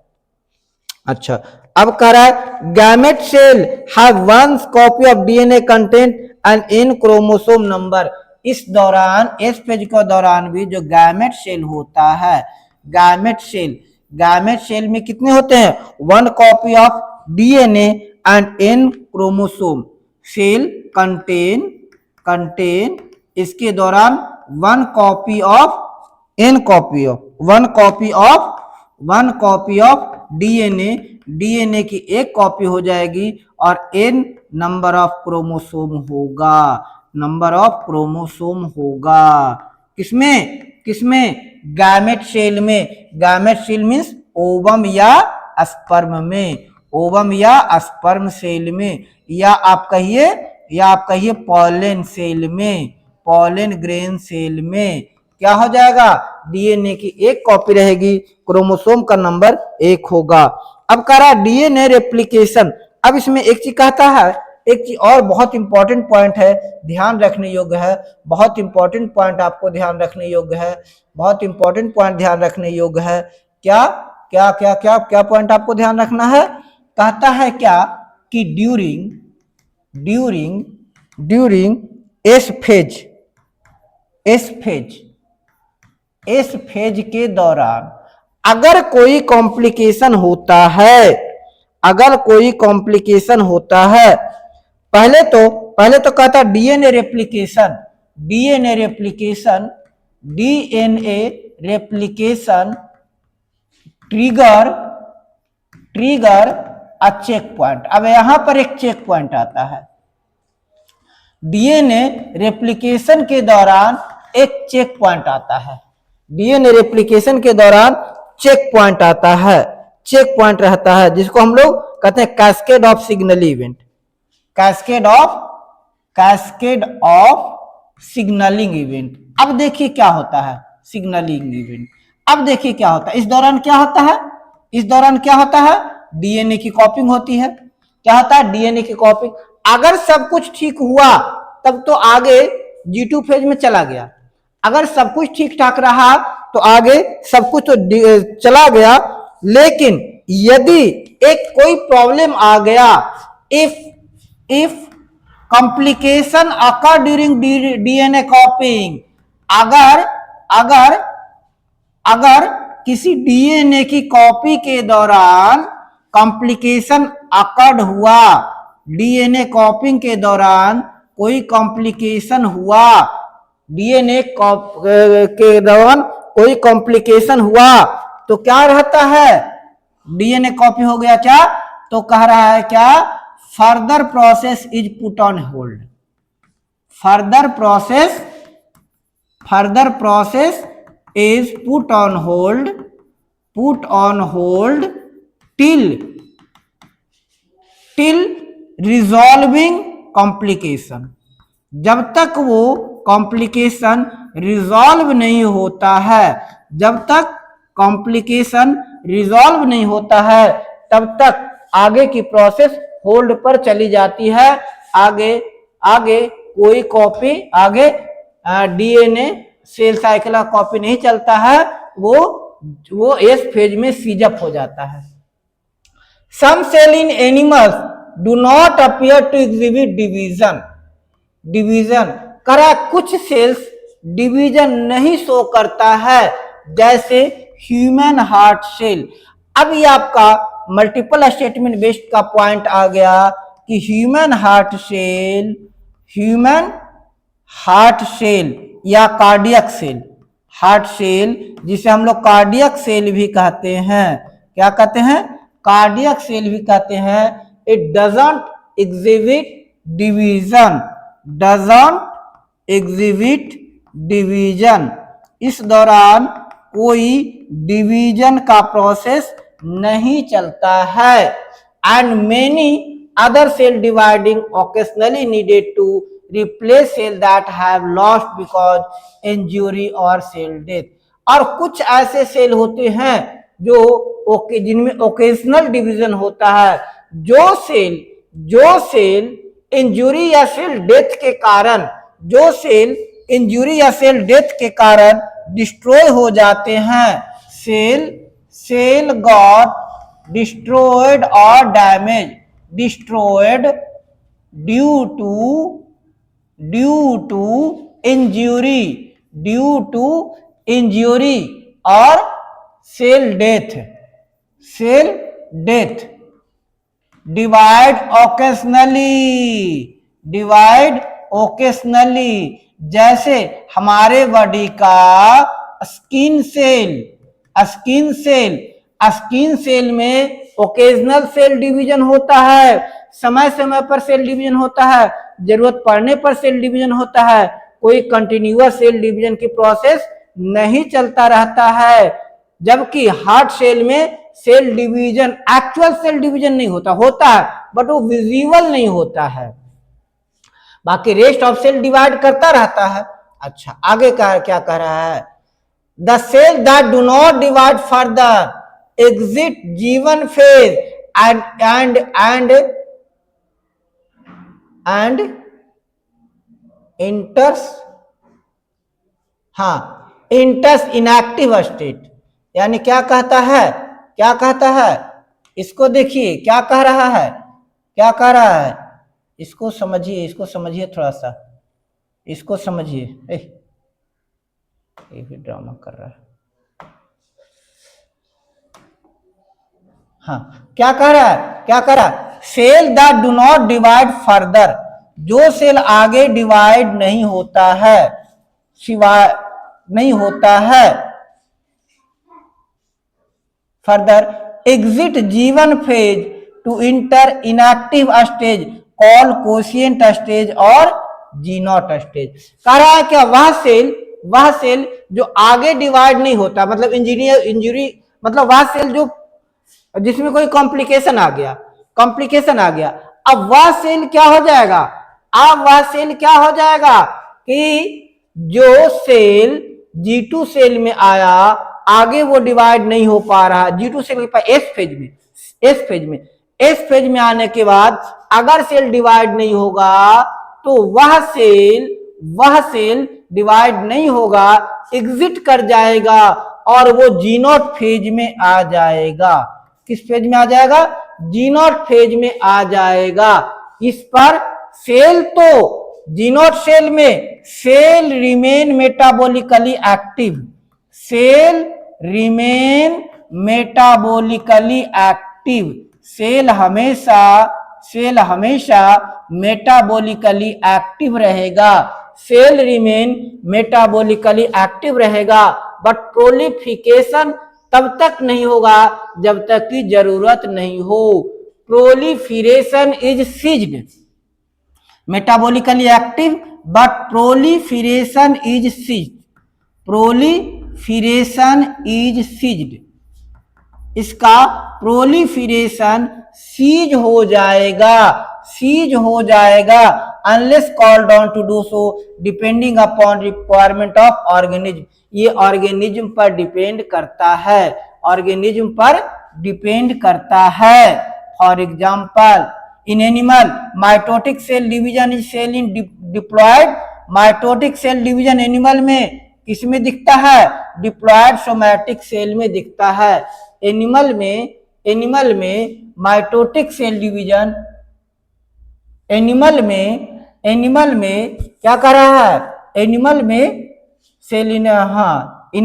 अच्छा, अब कह रहा है gamete cell have 1 copy of DNA content and in chromosome number. इस दौरान, एस फेज के दौरान भी जो गैमेट सेल होता है, गैमेट सेल में कितने होते हैं? 1 copy of DNA and in chromosome cell contain इसके दौरान 1 कॉपी ऑफ डीएनए की 1 कॉपी हो जाएगी और n नंबर ऑफ क्रोमोसोम होगा। किसमें? गैमेट सेल में। गैमेट सेल मीन्स ओवम या स्पर्म सेल में, या आप कहिए पॉलन सेल में, पॉलन ग्रेन सेल में क्या हो जाएगा? डीएनए की 1 कॉपी रहेगी, क्रोमोसोम का नंबर 1 होगा। अब कह रहा है डीएनए रेप्लिकेशन। अब इसमें एक चीज कहता है, एक चीज और बहुत इंपॉर्टेंट पॉइंट है, ध्यान रखने योग्य है, बहुत इंपॉर्टेंट पॉइंट आपको ध्यान रखने योग्य है, बहुत इंपॉर्टेंट पॉइंट ध्यान रखने योग्य है। क्या क्या क्या क्या क्या पॉइंट आपको ध्यान रखना है? कहता है क्या कि ड्यूरिंग एस फेज के दौरान अगर कोई कॉम्प्लिकेशन होता है, पहले तो कहता डीएनए रेप्लिकेशन ट्रिगर अ चेक पॉइंट। अब यहां पर एक चेक पॉइंट आता है, डीएनए रेप्लिकेशन के दौरान एक चेक पॉइंट आता है, डीएनए रेप्लिकेशन के दौरान चेक पॉइंट आता है, चेक पॉइंट रहता है, जिसको हम लोग कहते हैं cascade of signal event, cascade of signalling event. अब देखिए क्या होता है सिग्नलिंग इवेंट। अब देखिए क्या होता है, इस दौरान क्या होता है? डीएनए की कॉपिंग होती है। क्या होता है? डीएनए की कॉपिंग। अगर सब कुछ ठीक हुआ तब तो आगे G2 फेज में चला गया, अगर सब कुछ ठीक ठाक रहा तो आगे सब कुछ तो चला गया। लेकिन यदि एक कोई प्रॉब्लम आ गया, if complication occur during DNA कॉपिंग, अगर किसी डीएनए की कॉपी के दौरान कॉम्प्लिकेशन अकर्ड हुआ, डीएनए कॉपिंग के दौरान कोई कॉम्प्लिकेशन हुआ, डीएनए के दौरान कोई कॉम्प्लिकेशन हुआ तो क्या रहता है? डीएनए कॉपी हो गया क्या? तो कह रहा है क्या? Further process is put on hold, further process is put on hold till resolving complication. जब तक वो कॉम्प्लिकेशन रिजॉल्व नहीं होता है, जब तक कॉम्प्लिकेशन रिजॉल्व नहीं होता है तब तक आगे की प्रोसेस होल्ड पर चली जाती है। आगे कोई कॉपी, आगे डीएनए सेल साइकिल का कॉपी नहीं चलता है, वो एस फेज में सीजअप हो जाता है। Some cell in animals do not appear to exhibit division करा, कुछ सेल्स डिवीजन नहीं शो करता है, जैसे ह्यूमन हार्ट सेल। अब ये आपका मल्टीपल स्टेटमेंट बेस्ड का पॉइंट आ गया कि ह्यूमन हार्ट सेल या कार्डियक सेल, हार्ट सेल जिसे हम लोग कार्डियक सेल भी कहते हैं, क्या कहते हैं, कार्डियक सेल भी कहते हैं। इट डजंट एग्जिबिट डिवीजन, इस दौरान कोई डिवीजन का प्रोसेस नहीं चलता है। And many other cell dividing occasionally needed to replace cell that have lost because injury और सेल डेथ। और कुछ ऐसे सेल होते हैं जिनमें ओकेजनल डिवीजन होता है, जो सेल इंजुरी या सेल डेथ के कारण डिस्ट्रॉय हो जाते हैं। सेल गॉट डिस्ट्रॉयड और डैमेज ड्यू टू इंजुरी और सेल डेथ। डिवाइड ओकेजनली, जैसे हमारे बॉडी का स्किन सेल में ओकेजनल सेल डिवीजन होता है, समय समय पर सेल डिवीजन होता है, जरूरत पड़ने पर सेल डिवीजन होता है, कोई कंटिन्यूअस सेल डिवीजन की प्रोसेस नहीं चलता रहता है। जबकि हार्ट सेल में cell division, actual cell division नहीं होता है बट वो विजिबल नहीं होता है, बाकी रेस्ट ऑफ सेल डिवाइड करता रहता है। अच्छा, आगे क्या कह रहा है, the cell that do not divide further exit G1 phase and enters inactive state। यानी क्या कहता है, इसको देखिए क्या कह रहा है, इसको समझिए थोड़ा सा, इसको समझिए। ये भी ड्रामा कर रहा है। हाँ, क्या कह रहा है, cell that do not divide further, जो सेल आगे डिवाइड नहीं होता है further exit G1 phase to enter inactive stage call quiescent stage और G0 स्टेज। कह रहा है क्या, वह सेल जो आगे डिवाइड नहीं होता, मतलब इंजुरी मतलब वह सेल जो जिसमें कोई कॉम्प्लिकेशन आ गया, अब वह सेल क्या हो जाएगा कि जो सेल G2 सेल में आया, आगे वो डिवाइड नहीं हो पा रहा, G2 सेल के पास एस फेज में आने के बाद अगर सेल डिवाइड नहीं होगा तो वह सेल डिवाइड नहीं होगा, एग्जिट कर जाएगा और वो G0 फेज में आ जाएगा। किस फेज में आ जाएगा, G0 फेज में आ जाएगा। इस पर सेल तो G0 सेल में cell remain metabolically active, cell हमेशा मेटाबॉलिकली एक्टिव रहेगा, सेल रिमेन मेटाबॉलिकली एक्टिव रहेगा, बट प्रोलिफिकेशन तब तक नहीं होगा जब तक की जरूरत नहीं हो। Proliferation is ceased, metabolically active but proliferation is ceased, इसका प्रोलिफरेशन सीज हो जाएगा unless called on to do so depending upon requirement of organism. ये ऑर्गेनिज्म पर डिपेंड करता है। For example, in animal mitotic cell division is cell in diploid. Mitotic cell division animal में किसमें दिखता है? डिप्लॉयड सोमैटिक सेल में दिखता है। एनिमल में माइटोटिक सेल डिवीजन, एनिमल में क्या कर रहा है? एनिमल में cell in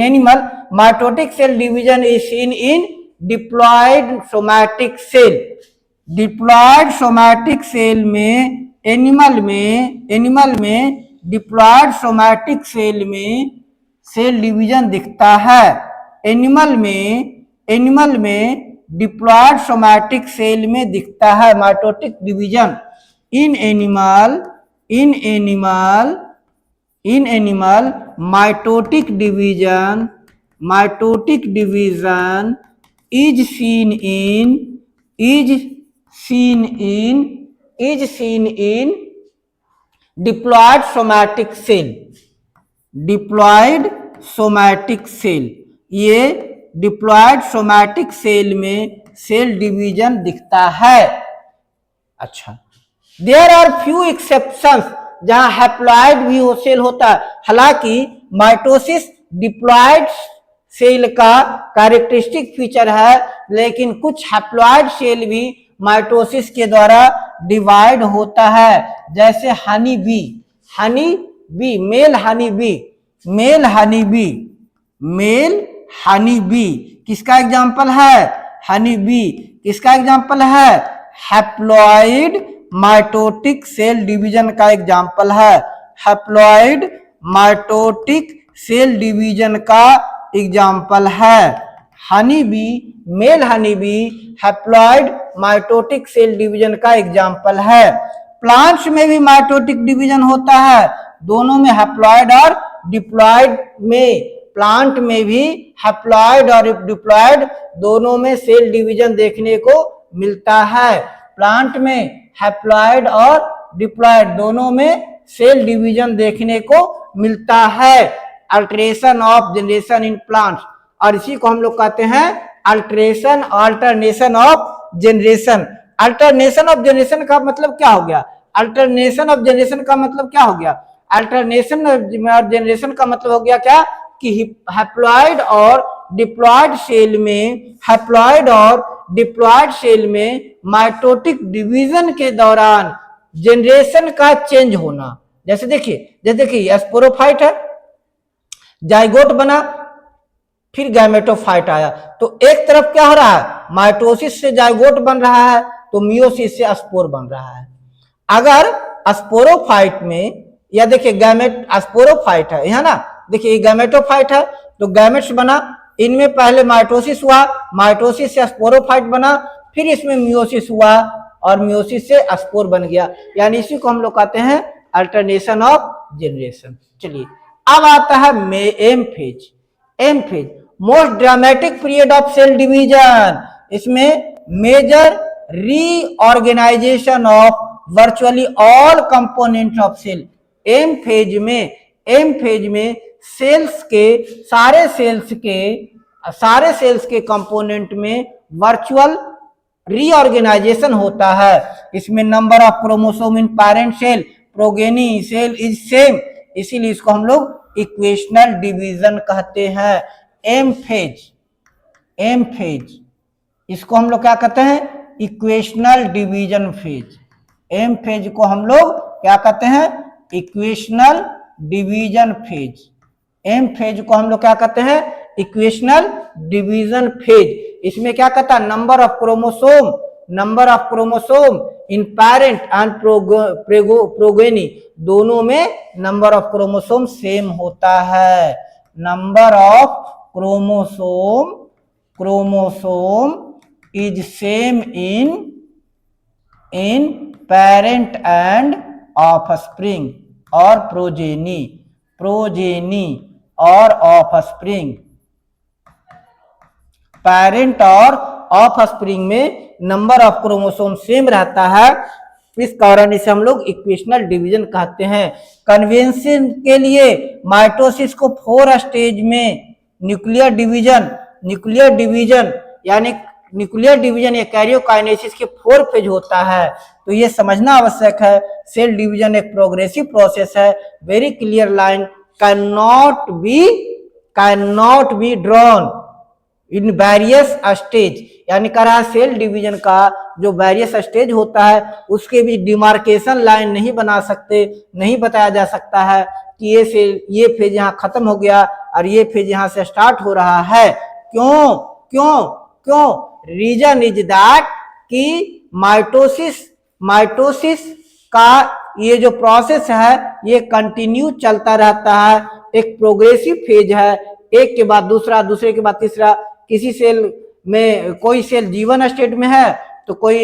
animal mitotic cell division is seen in diploid somatic cell. Diploid somatic cell में एनिमल में डिप्लॉयड सोमैटिक सेल में सेल डिवीजन दिखता है। एनिमल में डिप्लॉयड सोमैटिक सेल में दिखता है mitotic division. In animal mitotic division is seen in diploid somatic cell. ये डिप्लॉयड सोमैटिक सेल में सेल डिवीजन दिखता है। अच्छा, देयर आर फ्यू एक्सेप्शंस जहां हैप्लॉयड भी सेल होता है। हालांकि माइटोसिस डिप्लॉयड सेल का कैरेक्टरिस्टिक फीचर है, लेकिन कुछ हैप्लॉयड सेल भी माइटोसिस के द्वारा डिवाइड होता है। जैसे honey bee, male honey bee किसका एग्जाम्पल है? हनी बी किसका एग्जाम्पल है? हैप्लॉयड माइटोटिक सेल डिवीजन का एग्जाम्पल है। हैप्लॉयड माइटोटिक सेल डिवीजन का एग्जाम्पल है। Honey bee, male honey bee haploid mitotic cell division का एग्जाम्पल है। प्लांट्स में भी माइटोटिक डिवीजन होता है, दोनों में हैप्लॉयड और डिप्लॉयड में। प्लांट में भी हैप्लॉयड और डिप्लॉयड दोनों में सेल डिवीजन देखने को मिलता है। प्लांट में हैप्लॉयड और डिप्लॉयड दोनों में सेल डिवीजन देखने को मिलता है। Alteration of generation in plants, और इसी को हम लोग कहते हैं alternation of generation. Alternation of generation का मतलब क्या हो गया? अल्टरनेशन ऑफ जनरेशन का मतलब क्या हो गया? अल्टरनेशन ऑफ जनरेशन का मतलब हो गया क्या? कि हैप्लॉयड और डिप्लॉयड सेल में माइटोटिक डिवीजन के दौरान जनरेशन का चेंज होना। जैसे देखिए स्पोरोफाइट है, जाइगोट बना, फिर गैमेटोफाइट आया, तो एक तरफ क्या हो रहा है? माइटोसिस से जाइगोट बन रहा है, तो मियोसिस से स्पोर बन रहा है। अगर स्पोरोफाइट में, या देखिए स्पोरोफाइट है यहाँ ना, देखिए गैमेटोफाइट है, तो गैमेट्स बना, इनमें पहले माइटोसिस हुआ, माइटोसिस से स्पोरोफाइट बना, फिर इसमें मियोसिस हुआ और मियोसिस से स्पोर बन गया। यानी इसी को हम लोग कहते हैं अल्टरनेशन ऑफ जनरेशन। चलिए अब आता है M phase, most dramatic period of cell division. इसमें major reorganization of virtually all components of cell. M phase में सेल्स के सारे सेल्स के कंपोनेंट में वर्चुअल रीऑर्गेनाइजेशन होता है। इसमें number of chromosome in parent cell, progeny cell is same, इसीलिए इसको हम लोग इक्वेशनल डिवीजन कहते हैं। एम फेज इसको हम लोग क्या कहते हैं? Equational division phase. M phase को हम लोग क्या कहते हैं? Equational division phase. M phase को हम लोग क्या कहते हैं? Equational division phase. इसमें क्या कहता है? Number of chromosome in parent and progeny, दोनों में नंबर ऑफ क्रोमोसोम सेम होता है। Number of chromosome is same in parent and offspring और प्रोजेनी और ऑफस्प्रिंग। पेरेंट और ऑफस्प्रिंग में नंबर ऑफ क्रोमोसोम सेम रहता है, इस कारण इसे हम लोग इक्वेशनल डिवीजन कहते हैं। कन्वेंशन के लिए माइटोसिस को 4 स्टेज में न्यूक्लियर डिवीजन या कैरियोकाइनेसिस के 4 फेज होता है। तो ये समझना आवश्यक है, सेल डिवीजन एक प्रोग्रेसिव प्रोसेस है, very clear line can not be drawn in various stage, यानी कह रहा है सेल डिवीजन का जो वेरियस स्टेज होता है उसके बीच डिमार्केशन लाइन नहीं बना सकते, नहीं बताया जा सकता है कि ये फेज यहाँ खत्म हो गया और ये फेज यहाँ से स्टार्ट हो रहा है। क्यों क्यों क्यों? रीजन इज दैट कि माइटोसिस का ये जो प्रोसेस है ये कंटिन्यू चलता रहता है, एक प्रोग्रेसिव फेज है, एक के बाद दूसरा, दूसरे के बाद तीसरा। किसी सेल में कोई सेल G1 स्टेट में है तो कोई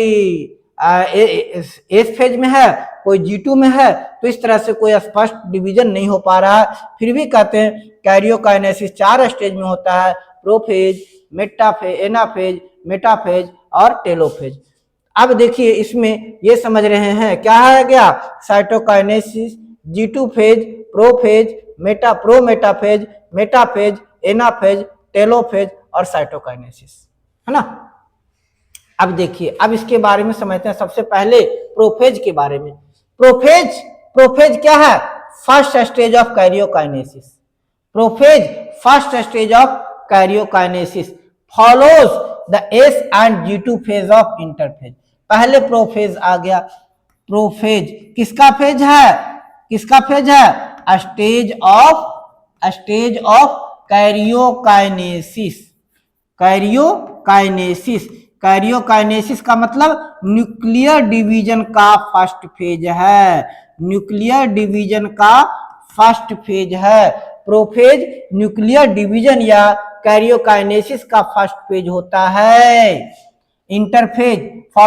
एस फेज में है, कोई G2 में है, तो इस तरह से कोई स्पष्ट डिवीजन नहीं हो पा रहा है। फिर भी कहते हैं कैरियोकाइनेसिस 4 स्टेज में होता है, प्रोफेज, मेटाफेज, एनाफेज, मेटाफेज और टेलोफेज। अब देखिए इसमें ये समझ रहे हैं क्या है क्या, cytokinesis, G2 phase, prophase, prometaphase, metaphase, anaphase, telophase और साइटोकाइनेसिस, है ना। अब देखिए, अब इसके बारे में समझते हैं। सबसे पहले प्रोफेज के बारे में। प्रोफेज क्या है? First stage of karyokinesis. Prophase first stage of karyokinesis follows the S and G2 phase of interphase. पहले प्रोफेज आ गया। प्रोफेज किसका फेज है? किसका फेज है? Stage of karyokinesis. कैरियोकाइनेसिस का मतलब न्यूक्लियर डिवीजन का फर्स्ट फेज है। न्यूक्लियर डिवीजन का फर्स्ट फेज है। प्रोफेज न्यूक्लियर डिवीजन या कैरियोकाइनेसिस का फर्स्ट फेज होता है। इंटरफेज,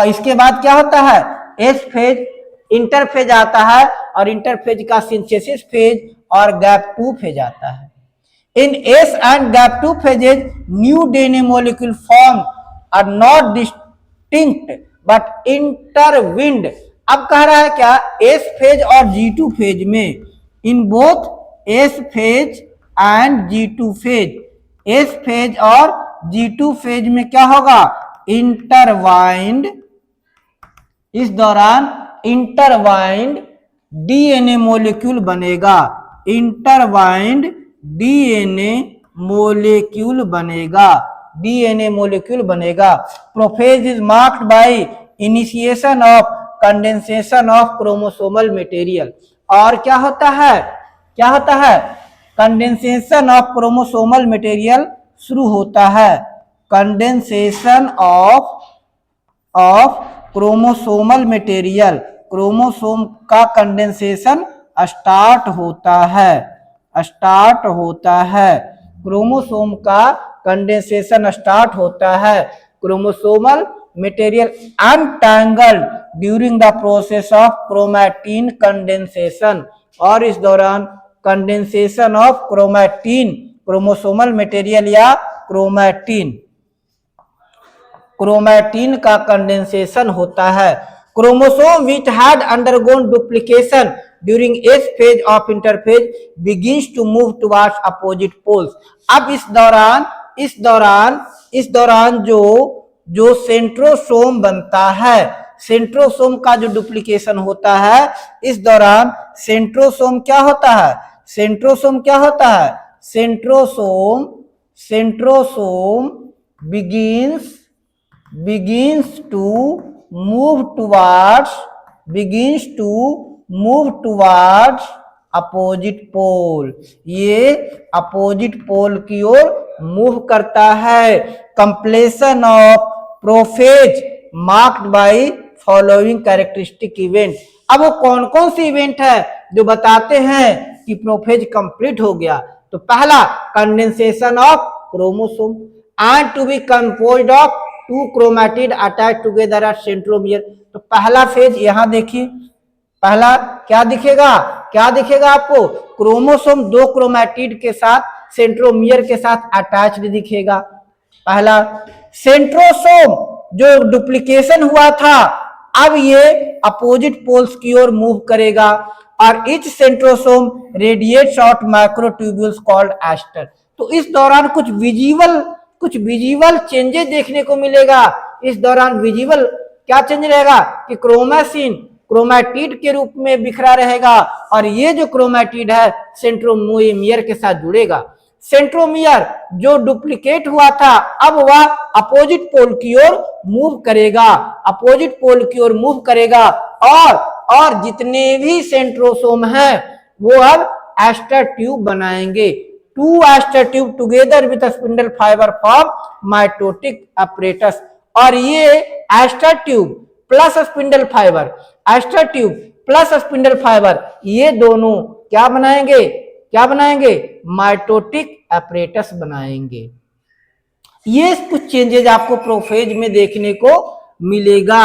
इसके बाद क्या होता है? एस फेज, इंटरफेज आता है और इंटरफेज का सिंथेसिस फेज और गैप 2 फेज आता है। In S and gap 2 phases, new DNA molecule formed are not distinct but intertwined। अब कह रहा है क्या? S फेज और G2 फेज में, in both S phase and G2 phase, S phase और G2 फेज में क्या होगा? इंटरवाइंड। इस दौरान इंटरवाइंड DNA मोलिक्यूल बनेगा। इंटरवाइंड DNA मोलिक्यूल बनेगा। Prophase is marked by initiation of condensation of chromosomal material. और क्या होता है? कंडेंसेशन ऑफ क्रोमोसोमल मटेरियल शुरू होता है। Condensation of chromosomal material, chromosome का कंडेंसेशन स्टार्ट होता है। क्रोमोसोम का कंडेंसेशन स्टार्ट होता है। Chromosomal material untangled during the process of chromatin condensation. और इस दौरान condensation of chromatin, chromosomal material या क्रोमैटिन का कंडेंसेशन होता है। Chromosome which had undergone duplication during S phase of interphase begins to move towards opposite poles। अब इस दौरान जो सेंट्रोसोम बनता है, सेंट्रोसोम का जो डुप्लीकेशन होता है, इस दौरान सेंट्रोसोम क्या होता है? Centrosome begins to move towards opposite pole. ये अपोजिट पोल की ओर मूव करता है। Completion of prophase marked by following characteristic event. अब वो कौन कौन सी इवेंट है जो बताते हैं कि प्रोफेज कंप्लीट हो गया? तो पहला, condensation of chromosome and to be composed of 2 chromatid attach together at centromere. तो पहला फेज यहां देखिए, पहला क्या दिखेगा आपको? क्रोमोसोम 2 क्रोमैटिड के साथ सेंट्रोमियर के साथ अटैच्ड दिखेगा। पहला सेंट्रोसोम जो डुप्लीकेशन हुआ था, अब ये अपोजिट पोल्स की ओर मूव करेगा और each centrosome radiates out microtubules called aster. तो इस दौरान कुछ विजिबल चेंजेस देखने को मिलेगा। इस दौरान विजिबल क्या चेंज रहेगा कि क्रोमैटिड के रूप में बिखरा रहेगा और ये जो क्रोमैटिड है सेंट्रोमियर के साथ जुड़ेगा। सेंट्रोमियर जो डुप्लीकेट हुआ था अब वह अपोजिट पोल की ओर मूव करेगा, अपोजिट पोल की ओर मूव करेगा और जितने भी सेंट्रोसोम हैं वो अब एस्टर ट्यूब बनाएंगे। Two aster tube together with spindle fibre form mitotic apparatus. और ये aster tube plus spindle fibre, aster tube plus spindle fibre, ये दोनों क्या बनाएंगे, क्या बनाएंगे, माइटोटिक अपरेटस बनाएंगे। ये कुछ चेंजेस आपको प्रोफेज में देखने को मिलेगा।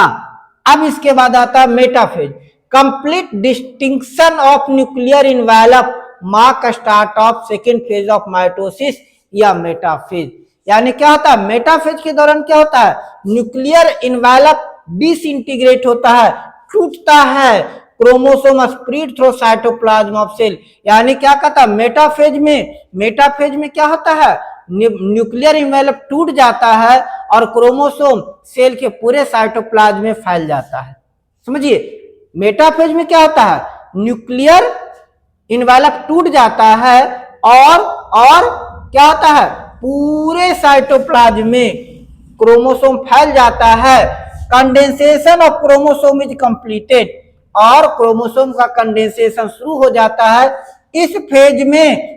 अब इसके बाद आता है metaphase. Complete distinction of nuclear envelope mark start of second phase of mitosis या मेटाफेज। यानी क्या होता है, मेटाफेज के दौरान क्या होता है, न्यूक्लियर इन्वेलप डिसइंटीग्रेट होता है, टूटता है, chromosome spread through cytoplasm of cell. यानी क्या कहता है, मेटाफेज में क्या होता है, न्यूक्लियर इन्वेलप टूट जाता है और क्रोमोसोम सेल के पूरे साइटोप्लाज्म में फैल जाता है। समझिए, मेटाफेज में क्या होता है, न्यूक्लियर इन्वेलप टूट जाता है और क्या होता है, पूरे साइटोप्लाज्म में क्रोमोसोम फैल जाता है। Condensation of chromosome is completed और क्रोमोसोम का कंडेंसेशन शुरू हो जाता है। इस फेज में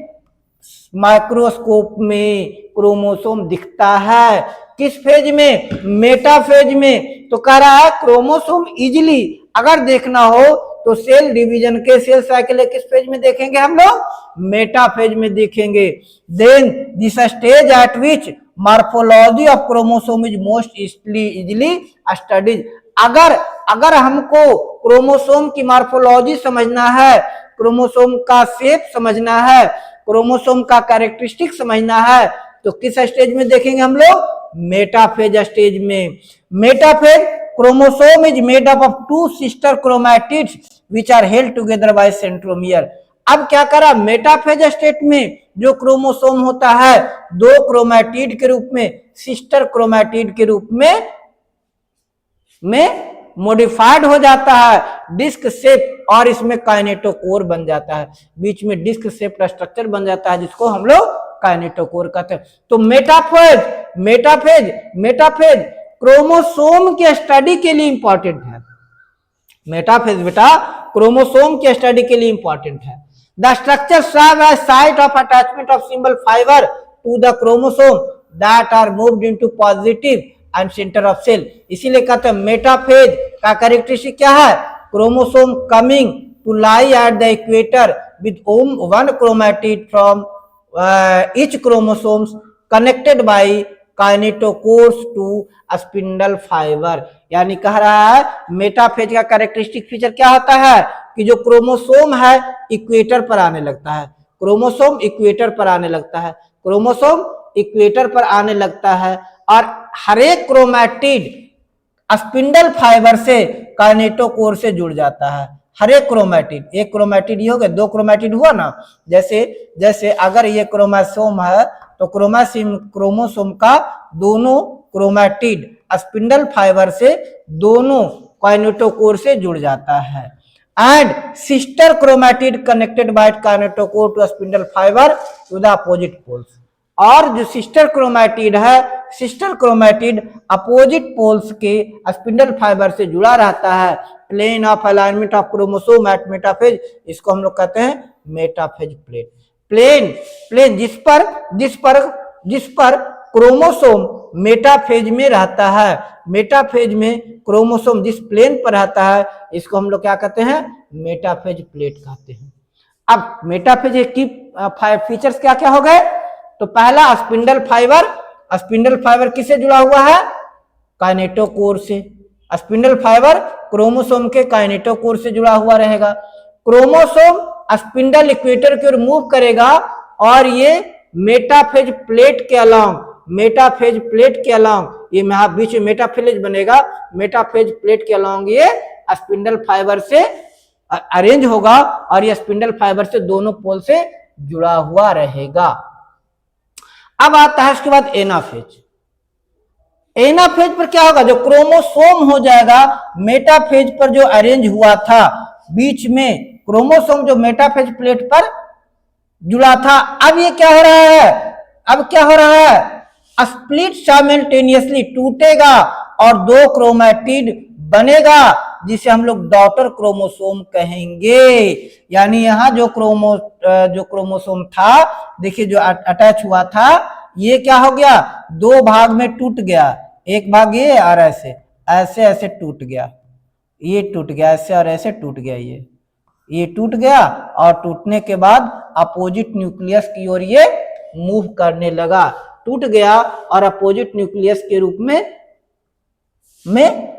माइक्रोस्कोप में क्रोमोसोम दिखता है। किस फेज में, मेटाफेज में। तो कह रहा है क्रोमोसोम इजिली अगर देखना हो तो सेल डिवीजन के सेल साइकिल किस फेज में देखेंगे हम लोग, मेटाफेज में देखेंगे। Then this stage at which morphology of chromosome is most easily studies. अगर हमको क्रोमोसोम की मॉर्फोलॉजी समझना है, क्रोमोसोम का शेप समझना है, क्रोमोसोम का कैरेक्टरिस्टिक समझना है तो किस स्टेज में देखेंगे हम लोग, मेटाफेज स्टेज में। Metaphase chromosome is made up of two sister chromatids which are held together by centromere. अब क्या करा, मेटाफेज स्टेट में जो क्रोमोसोम होता है दो क्रोमैटिड के रूप में, सिस्टर क्रोमैटिड के रूप में मॉडिफाइड हो जाता है डिस्क शेप और इसमें काइनेटोकोर बन जाता है, बीच में डिस्क शेप का स्ट्रक्चर बन जाता है जिसको हम लोग काइनेटोकोर कहते हैं। तो मेटाफेज क्रोमोसोम के स्टडी के लिए इंपॉर्टेंट है। मेटाफेज बेटा क्रोमोसोम के स्टडी के लिए इंपॉर्टेंट है। The structure serve as site of attachment of spindle fibre to the chromosome that are moved into position and centre of cell. इसीलिए कहते हैं मेटाफेज का कैरेक्टरिस्टिक क्या है, chromosome coming to lie at the equator with one chromatid from each chromosomes connected by kinetochores to a spindle fiber। यानी कह रहा है मेटाफेज का कैरेक्टरिस्टिक फीचर क्या होता है कि जो क्रोमोसोम है इक्वेटर पर आने लगता है, क्रोमोसोम इक्वेटर पर आने लगता है, क्रोमोसोम इक्वेटर पर आने लगता है और हर एक क्रोमैटिड स्पिंडल फाइबर से काइनेटोकोर से जुड़ जाता है। हर एक क्रोमैटिड, एक क्रोमैटिड हो गया, दो क्रोमैटिड हुआ ना, जैसे अगर ये क्रोमोसोम है तो क्रोमोसोम का दोनों क्रोमैटिड स्पिंडल फाइबर से दोनों काइनेटोकोर से जुड़ जाता है। And sister chromatid connected by kinetochore to spindle fibre to the opposite poles. और जो सिस्टर क्रोमैटिड है, सिस्टर क्रोमैटिड अपोजिट पोल्स के स्पिंडल फाइबर से जुड़ा रहता है। Plane of alignment of chromosome at metaphase, इसको हम लोग कहते हैं मेटाफेज प्लेन। प्लेन जिस पर क्रोमोसोम मेटाफेज में रहता है, मेटाफेज में क्रोमोसोम जिस प्लेन पर रहता है इसको हम लोग क्या कहते हैं, मेटाफेज प्लेट कहते हैं। अब मेटाफेज की फीचर्स क्या क्या हो गए, तो पहला स्पिंडल फाइबर किससे जुड़ा हुआ है, काइनेटोकोर से। स्पिंडल फाइबर क्रोमोसोम के काइनेटोकोर से जुड़ा हुआ रहेगा। क्रोमोसोम स्पिंडल इक्वेटर की ओर मूव करेगा और ये मेटाफेज प्लेट के अलोंग ये बीच में मेटाफेज बनेगा, मेटाफेज प्लेट के अलोंग ये स्पिंडल फाइबर से अरेंज होगा और ये स्पिंडल फाइबर से दोनों पोल से जुड़ा हुआ रहेगा। अब आता है उसके बाद एनाफेज। एनाफेज पर क्या होगा, जो क्रोमोसोम हो जाएगा मेटाफेज पर जो अरेंज हुआ था बीच में क्रोमोसोम जो मेटाफेज प्लेट पर जुड़ा था। अब ये क्या हो रहा है, अब क्या हो रहा है, स्प्लिट साइमल्टेनियसली टूटेगा और दो क्रोमैटिड बनेगा जिसे हम लोग डॉटर क्रोमोसोम कहेंगे। यानी यहाँ जो क्रोमोसोम था, देखिए जो अटैच हुआ था, ये क्या हो गया, दो भाग में टूट गया, एक भाग ये और ऐसे ऐसे ऐसे टूट गया, ये टूट गया ऐसे और ऐसे टूट गया, ये टूट गया और टूटने के बाद अपोजिट न्यूक्लियस की ओर ये मूव करने लगा, टूट गया और अपोजिट न्यूक्लियस के रूप में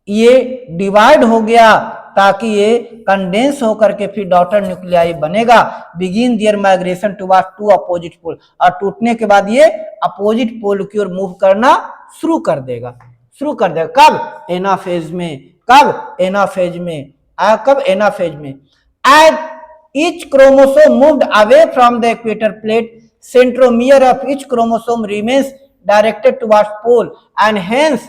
ये डिवाइड हो गया ताकि ये कंडेंस होकर के फिर डॉटर न्यूक्लियाई बनेगा। Begin their migration towards two opposite pole, और टूटने के बाद ये अपोजिट पोल की ओर मूव करना शुरू कर देगा। कब, एनाफेज में। कब, एनाफेज में। कब, एनाफेज में। As each chromosome moved away from the equator plate, centromere of each chromosome remains directed towards pole, and hence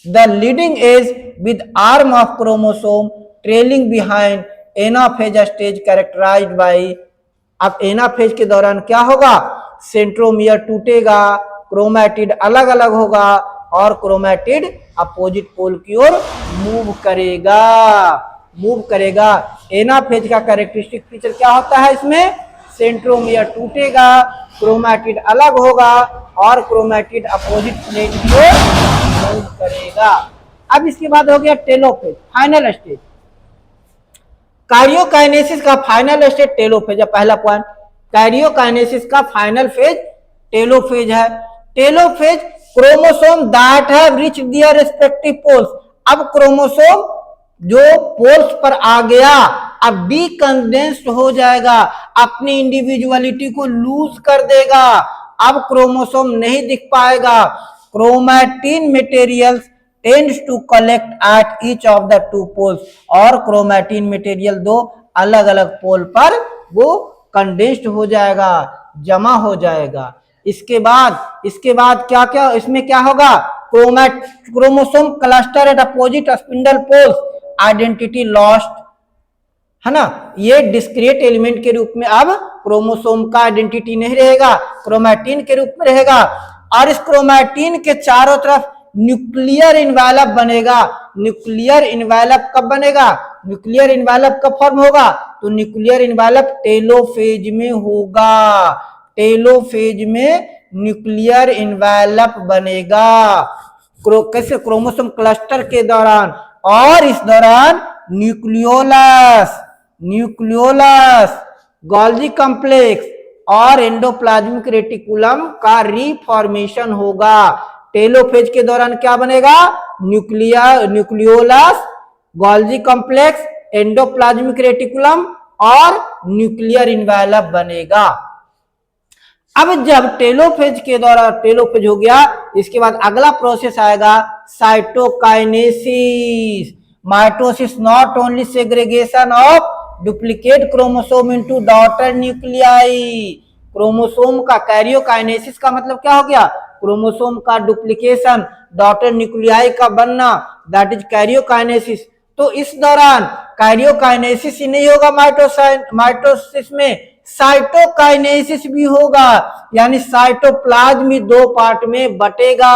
the leading edge with arm of chromosome trailing behind anaphase stage characterized by। अब anaphase के दौरान क्या होगा, centromere टूटेगा, chromatid अलग अलग होगा और क्रोमैटिड अपोजिट पोल की ओर मूव करेगा। एनाफेज का कैरेक्टरिस्टिक फीचर क्या होता है, इसमें सेंट्रोमियर टूटेगा, क्रोमैटिड अलग होगा और क्रोमैटिड अपोजिट प्लेट की ओर मूव करेगा। अब इसके बाद हो गया टेलोफेज, फाइनल स्टेज। कैरियोकाइनेसिस का फाइनल स्टेज टेलोफेज है। पहला पॉइंट, कैरियोकाइनेसिस का फाइनल फेज टेलोफेज है। Telophase chromosome that have reached their respective poles. अब क्रोमोसोम जो पोल्स पर आ गया अब डीकंडेंस्ड हो जाएगा, अपनी इंडिविजुअलिटी को लूज कर देगा, अब क्रोमोसोम नहीं दिख पाएगा। Chromatin materials tends to collect at each of the two poles, और क्रोमैटिन मटेरियल दो अलग अलग पोल पर वो कंडेंस्ड हो जाएगा, जमा हो जाएगा। इसके बाद क्या क्या इसमें क्या होगा, chromosome cluster at opposite spindle poles, identity lost, है ना। ये डिस्क्रीट एलिमेंट के रूप में अब क्रोमोसोम का आइडेंटिटी नहीं रहेगा, क्रोमैटिन के रूप में रहेगा। और इस क्रोमैटिन के चारों तरफ न्यूक्लियर इनवेलप बनेगा। न्यूक्लियर इनवेलप कब बनेगा, न्यूक्लियर इनवेलप कब फॉर्म होगा, तो न्यूक्लियर इनवेलप टेलोफेज में होगा। टेलोफेज में न्यूक्लियर इनवेलप बनेगा कैसे, क्रोमोसोम क्लस्टर के दौरान। और इस दौरान न्यूक्लियोलस, गोल्जी कॉम्प्लेक्स और एंडोप्लाज्मिक रेटिकुलम का रीफॉर्मेशन होगा। टेलोफेज के दौरान क्या बनेगा, nucleolus, Golgi complex, endoplasmic reticulum और न्यूक्लियर इनवेलप बनेगा। अब जब टेलोफेज के दौरान टेलोफेज हो गया, इसके बाद अगला प्रोसेस आएगा cytokinesis. Mitosis not only segregation of duplicate chromosome into daughter nuclei. Chromosome का कैरियोकाइनेसिस का मतलब क्या हो गया, क्रोमोसोम का डुप्लीकेशन, डॉटर न्यूक्लियाई का बनना, दैट इज कैरियोकाइनेसिस। तो इस दौरान कैरियोकाइनेसिस ही नहीं होगा, माइटोसिस में साइटोकाइनेसिस भी होगा, यानी साइटोप्लाज्म दो पार्ट में बटेगा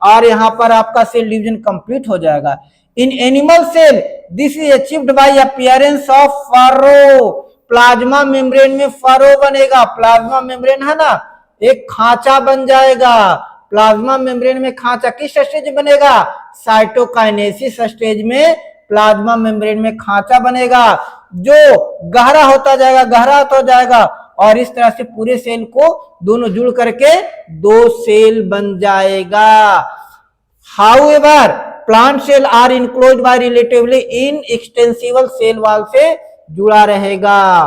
और यहां पर आपका सेल डिवीजन कंप्लीट हो जाएगा। In animal cell this is achieved by appearance of furrow. Plasma membrane में फरो बनेगा, प्लाज्मा मेम्ब्रेन है ना, एक खांचा बन जाएगा। प्लाज्मा मेम्ब्रेन में खांचा किस स्टेज बनेगा, साइटोकाइनेसिस स्टेज में प्लाज्मा मेम्ब्रेन में खांचा बनेगा जो गहरा होता जाएगा और इस तरह से पूरे सेल को दोनों जुड़ करके दो सेल बन जाएगा। However plant cell are enclosed by relatively inextensible cell wall से जुड़ा रहेगा।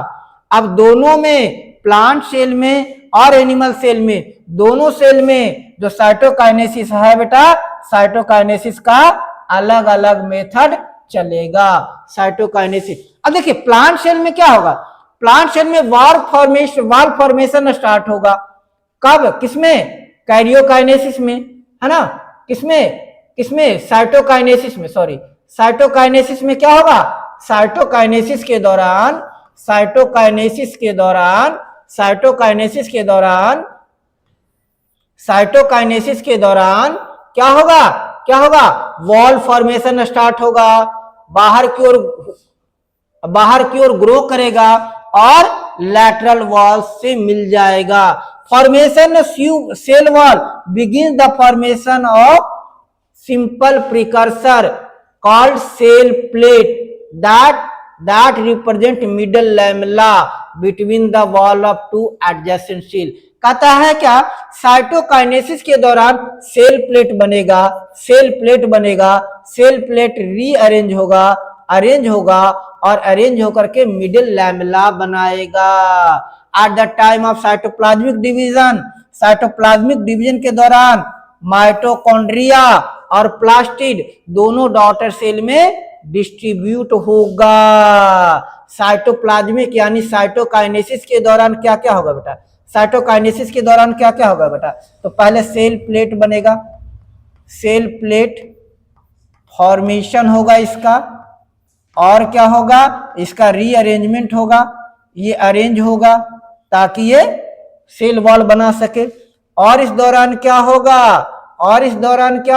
अब दोनों में, प्लांट सेल में और एनिमल सेल में, दोनों सेल में जो साइटोकाइनेसिस है बेटा, साइटोकाइनेसिस का अलग अलग मेथड चलेगा साइटोकाइनेसिस। अब देखिए प्लांट सेल में क्या होगा, प्लांट सेल में वाल फॉर्मेशन स्टार्ट होगा। कब, किसमें, कैरियोकाइनेसिस में, है ना, किसमें साइटोकाइनेसिस में, सॉरी साइटोकाइनेसिस में क्या होगा, साइटोकाइनेसिस के दौरान साइटोकाइनेसिस के दौरान साइटोकाइनेसिस के दौरान साइटोकाइनेसिस के दौरान क्या होगा, क्या होगा, वॉल फॉर्मेशन स्टार्ट होगा, बाहर की ओर ग्रो करेगा और लैटरल वॉल से मिल जाएगा। Formation cell wall begin the formation of simple precursor called cell plate that represent middle lamella between the wall of two adjacent cell। कहता है क्या, साइटोकाइनेसिस के दौरान सेल प्लेट बनेगा, सेल प्लेट रीअरेंज होगा, अरेंज होगा और अरेंज होकर के मिडिल लैमेला बनाएगा। At the time of cytoplasmic division के दौरान माइटोकॉन्ड्रिया और प्लास्टिड दोनों डॉटर सेल में डिस्ट्रीब्यूट होगा। साइटोप्लाज्मिक यानी साइटोकाइनेसिस के दौरान क्या क्या होगा बेटा, साइटोकाइनेसिस के दौरान क्या क्या होगा बेटा, तो पहले सेल प्लेट बनेगा, सेल प्लेट फॉर्मेशन होगा इसका, और क्या होगा, इसका रीअरेंजमेंट होगा, ये अरेंज होगा ताकि ये सेल वॉल बना सके। और इस दौरान क्या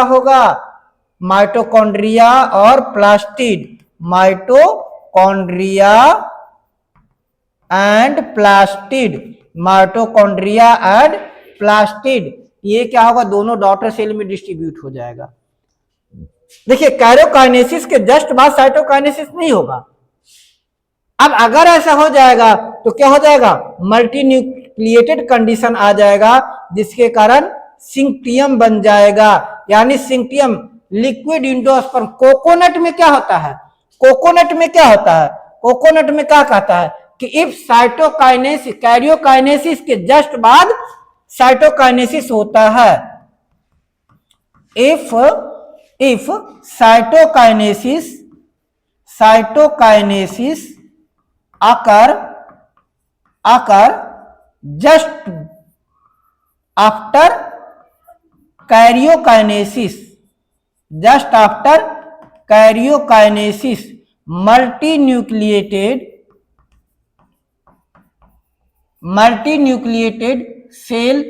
होगा, माइटोकॉन्ड्रिया और प्लास्टिड, माइटोकॉन्ड्रिया एंड प्लास्टिड ये क्या होगा, दोनों डॉटर सेल में डिस्ट्रीब्यूट हो जाएगा। देखिए कैरियोकाइनेसिस के जस्ट बाद साइटोकाइनेसिस नहीं होगा। अब अगर ऐसा हो जाएगा तो क्या हो जाएगा, मल्टी न्यूक्लिएटेड कंडीशन आ जाएगा, जिसके कारण सिंक्टियम बन जाएगा। यानी सिंक्टियम लिक्विड एंडोस्पर्म। कोकोनट में क्या होता है, कोकोनट में क्या कहता है कि इफ साइटोकाइनेसिस, कैरियोकाइनेसिस के जस्ट बाद साइटोकाइनेसिस होता है, if cytokinesis occur just after karyokinesis, multinucleated cell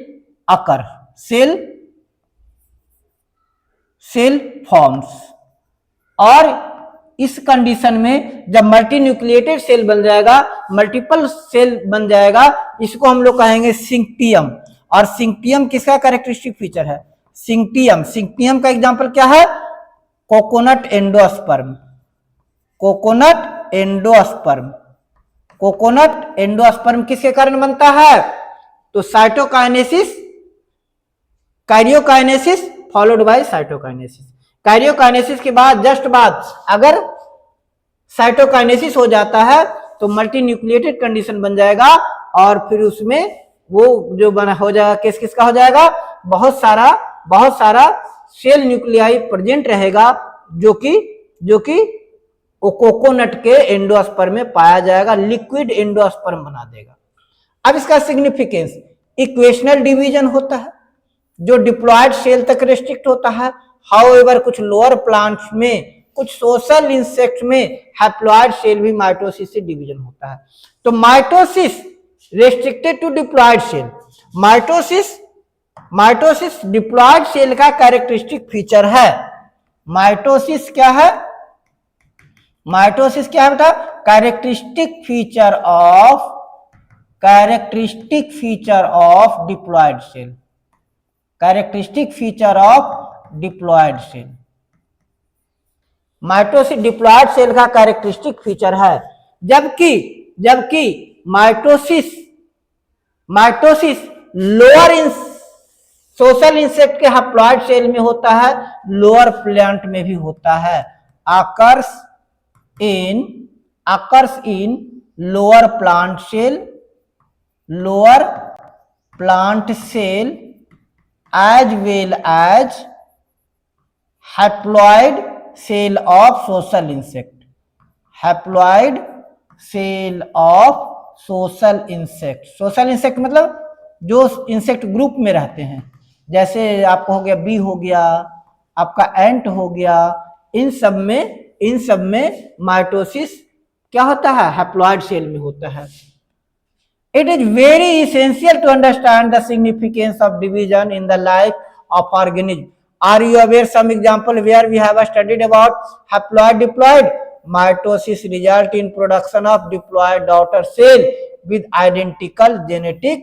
forms। और इस कंडीशन में जब मल्टीन्यूक्लिएटेड सेल बन जाएगा, मल्टीपल सेल बन जाएगा, इसको हम लोग कहेंगे सिंक्टियम। और सिंक्टियम किसका कैरेक्टरिस्टिक फीचर है, सिंक्टियम का एग्जांपल क्या है, कोकोनट एंडोस्पर्म किसके कारण बनता है, तो cytokinesis, karyokinesis followed by cytokinesis. Karyokinesis के बाद जस्ट बाद अगर साइटोकाइनेसिस हो जाता है तो मल्टीन्यूक्लिएटेड कंडीशन बन जाएगा, और फिर उसमें वो जो बना हो जाएगा, किसका हो जाएगा, बहुत सारा सेल न्यूक्लियाई प्रेजेंट रहेगा, जो कि वो कोकोनट के एंडोस्पर्म में पाया जाएगा, लिक्विड एंडोस्पर्म बना देगा। अब इसका सिग्निफिकेंस, इक्वेशनल डिवीजन होता है जो डिप्लॉयड सेल तक रेस्ट्रिक्ट होता है। हाउएवर कुछ लोअर प्लांट्स में, कुछ सोशल इंसेक्ट में हैप्लॉयड सेल भी माइटोसिस से डिवीजन होता है। तो mitosis restricted to diploid cell, mitosis diploid cell का कैरेक्टरिस्टिक फीचर है। माइटोसिस क्या है बेटा, characteristic feature of diploid cell, mitosis diploid cell का कैरेक्टरिस्टिक फीचर है। जबकि माइटोसिस लोअर सोशल इंसेक्ट के हैप्लॉयड सेल में होता है, लोअर प्लांट में भी होता है। occurs in lower plant cell as well as haploid cell of social insect, social insect मतलब जो इंसेक्ट ग्रुप में रहते हैं, जैसे आपको हो गया बी, हो गया आपका एंट, हो गया, इन सब में माइटोसिस क्या होता है, हैप्लॉइड सेल में होता है। It is very essential to understand the significance of division in the life of organism. Are you aware some example where we have studied about haploid diploid? Mitosis result in production of diploid daughter cell with identical genetic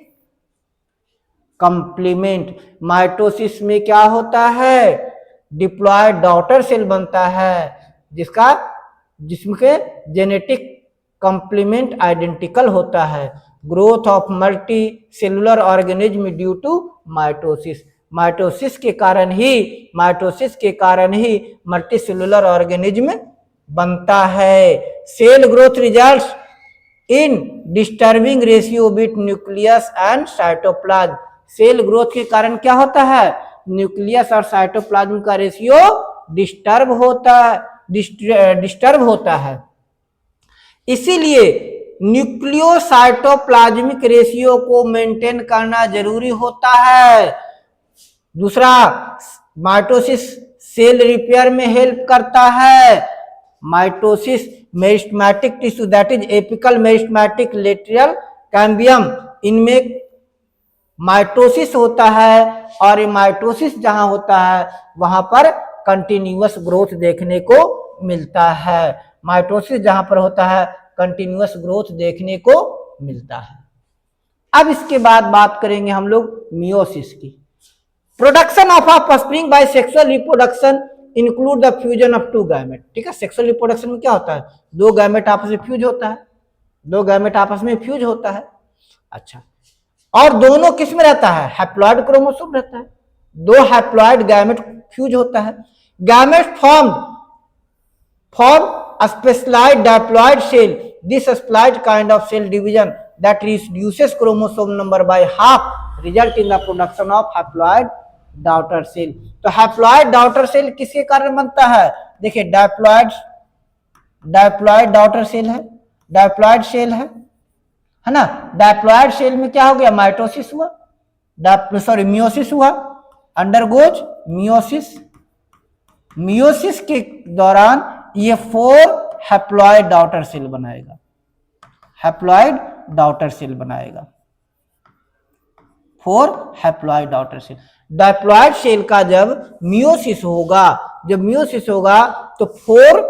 complement. Mitosis में क्या होता है, diploid daughter cell बनता है जिसके genetic complement identical होता है। Growth of multi cellular organism due to mitosis. Mitosis के कारण ही मल्टी सेलुलर ऑर्गेनिज्म बनता है। Cell growth results in disturbing ratio between nucleus and cytoplasm. Cell growth के कारण क्या होता है, न्यूक्लियस और साइटोप्लाज्म का रेशियो डिस्टर्ब होता है। इसीलिए न्यूक्लियोसाइटोप्लाज्मिक रेशियो को मेंटेन करना जरूरी होता है। दूसरा, माइटोसिस सेल रिपेयर में हेल्प करता है। Mitosis meristematic tissue that is apical meristematic lateral cambium, इनमें माइटोसिस होता है और ये माइटोसिस जहां होता है वहां पर कंटिन्यूअस ग्रोथ देखने को मिलता है। माइटोसिस जहां पर होता है कंटिन्यूअस ग्रोथ देखने को मिलता है। अब इसके बाद बात करेंगे हम लोग मियोसिस की। Production of offspring by sexual reproduction include the fusion of two gamete. ठीक है, सेक्सुअल रिप्रोडक्शन में क्या होता है, दो गैमेट आपस में फ्यूज होता है। अच्छा, और दोनों किस में रहता है, हैप्लॉइड क्रोमोसोम रहता है। दो हैप्लॉइड गैमेट फ्यूज होता है। Gamete form specialised diploid cell. This specialised kind of cell division that reduces chromosome number by half result in the production of haploid daughter cell. तो हैप्लॉइड डॉटर सेल किसके कारण बनता है, देखिए diploid daughter cell है, diploid cell है ना। Diploid cell में क्या हो गया, माइटोसिस हुआ, मियोसिस हुआ, अंडरगोज मियोसिस के दौरान ये 4 हैप्लॉइड डॉटर सेल बनाएगा, 4 haploid daughter cell. Diploid cell का जब मियोसिस होगा तो 4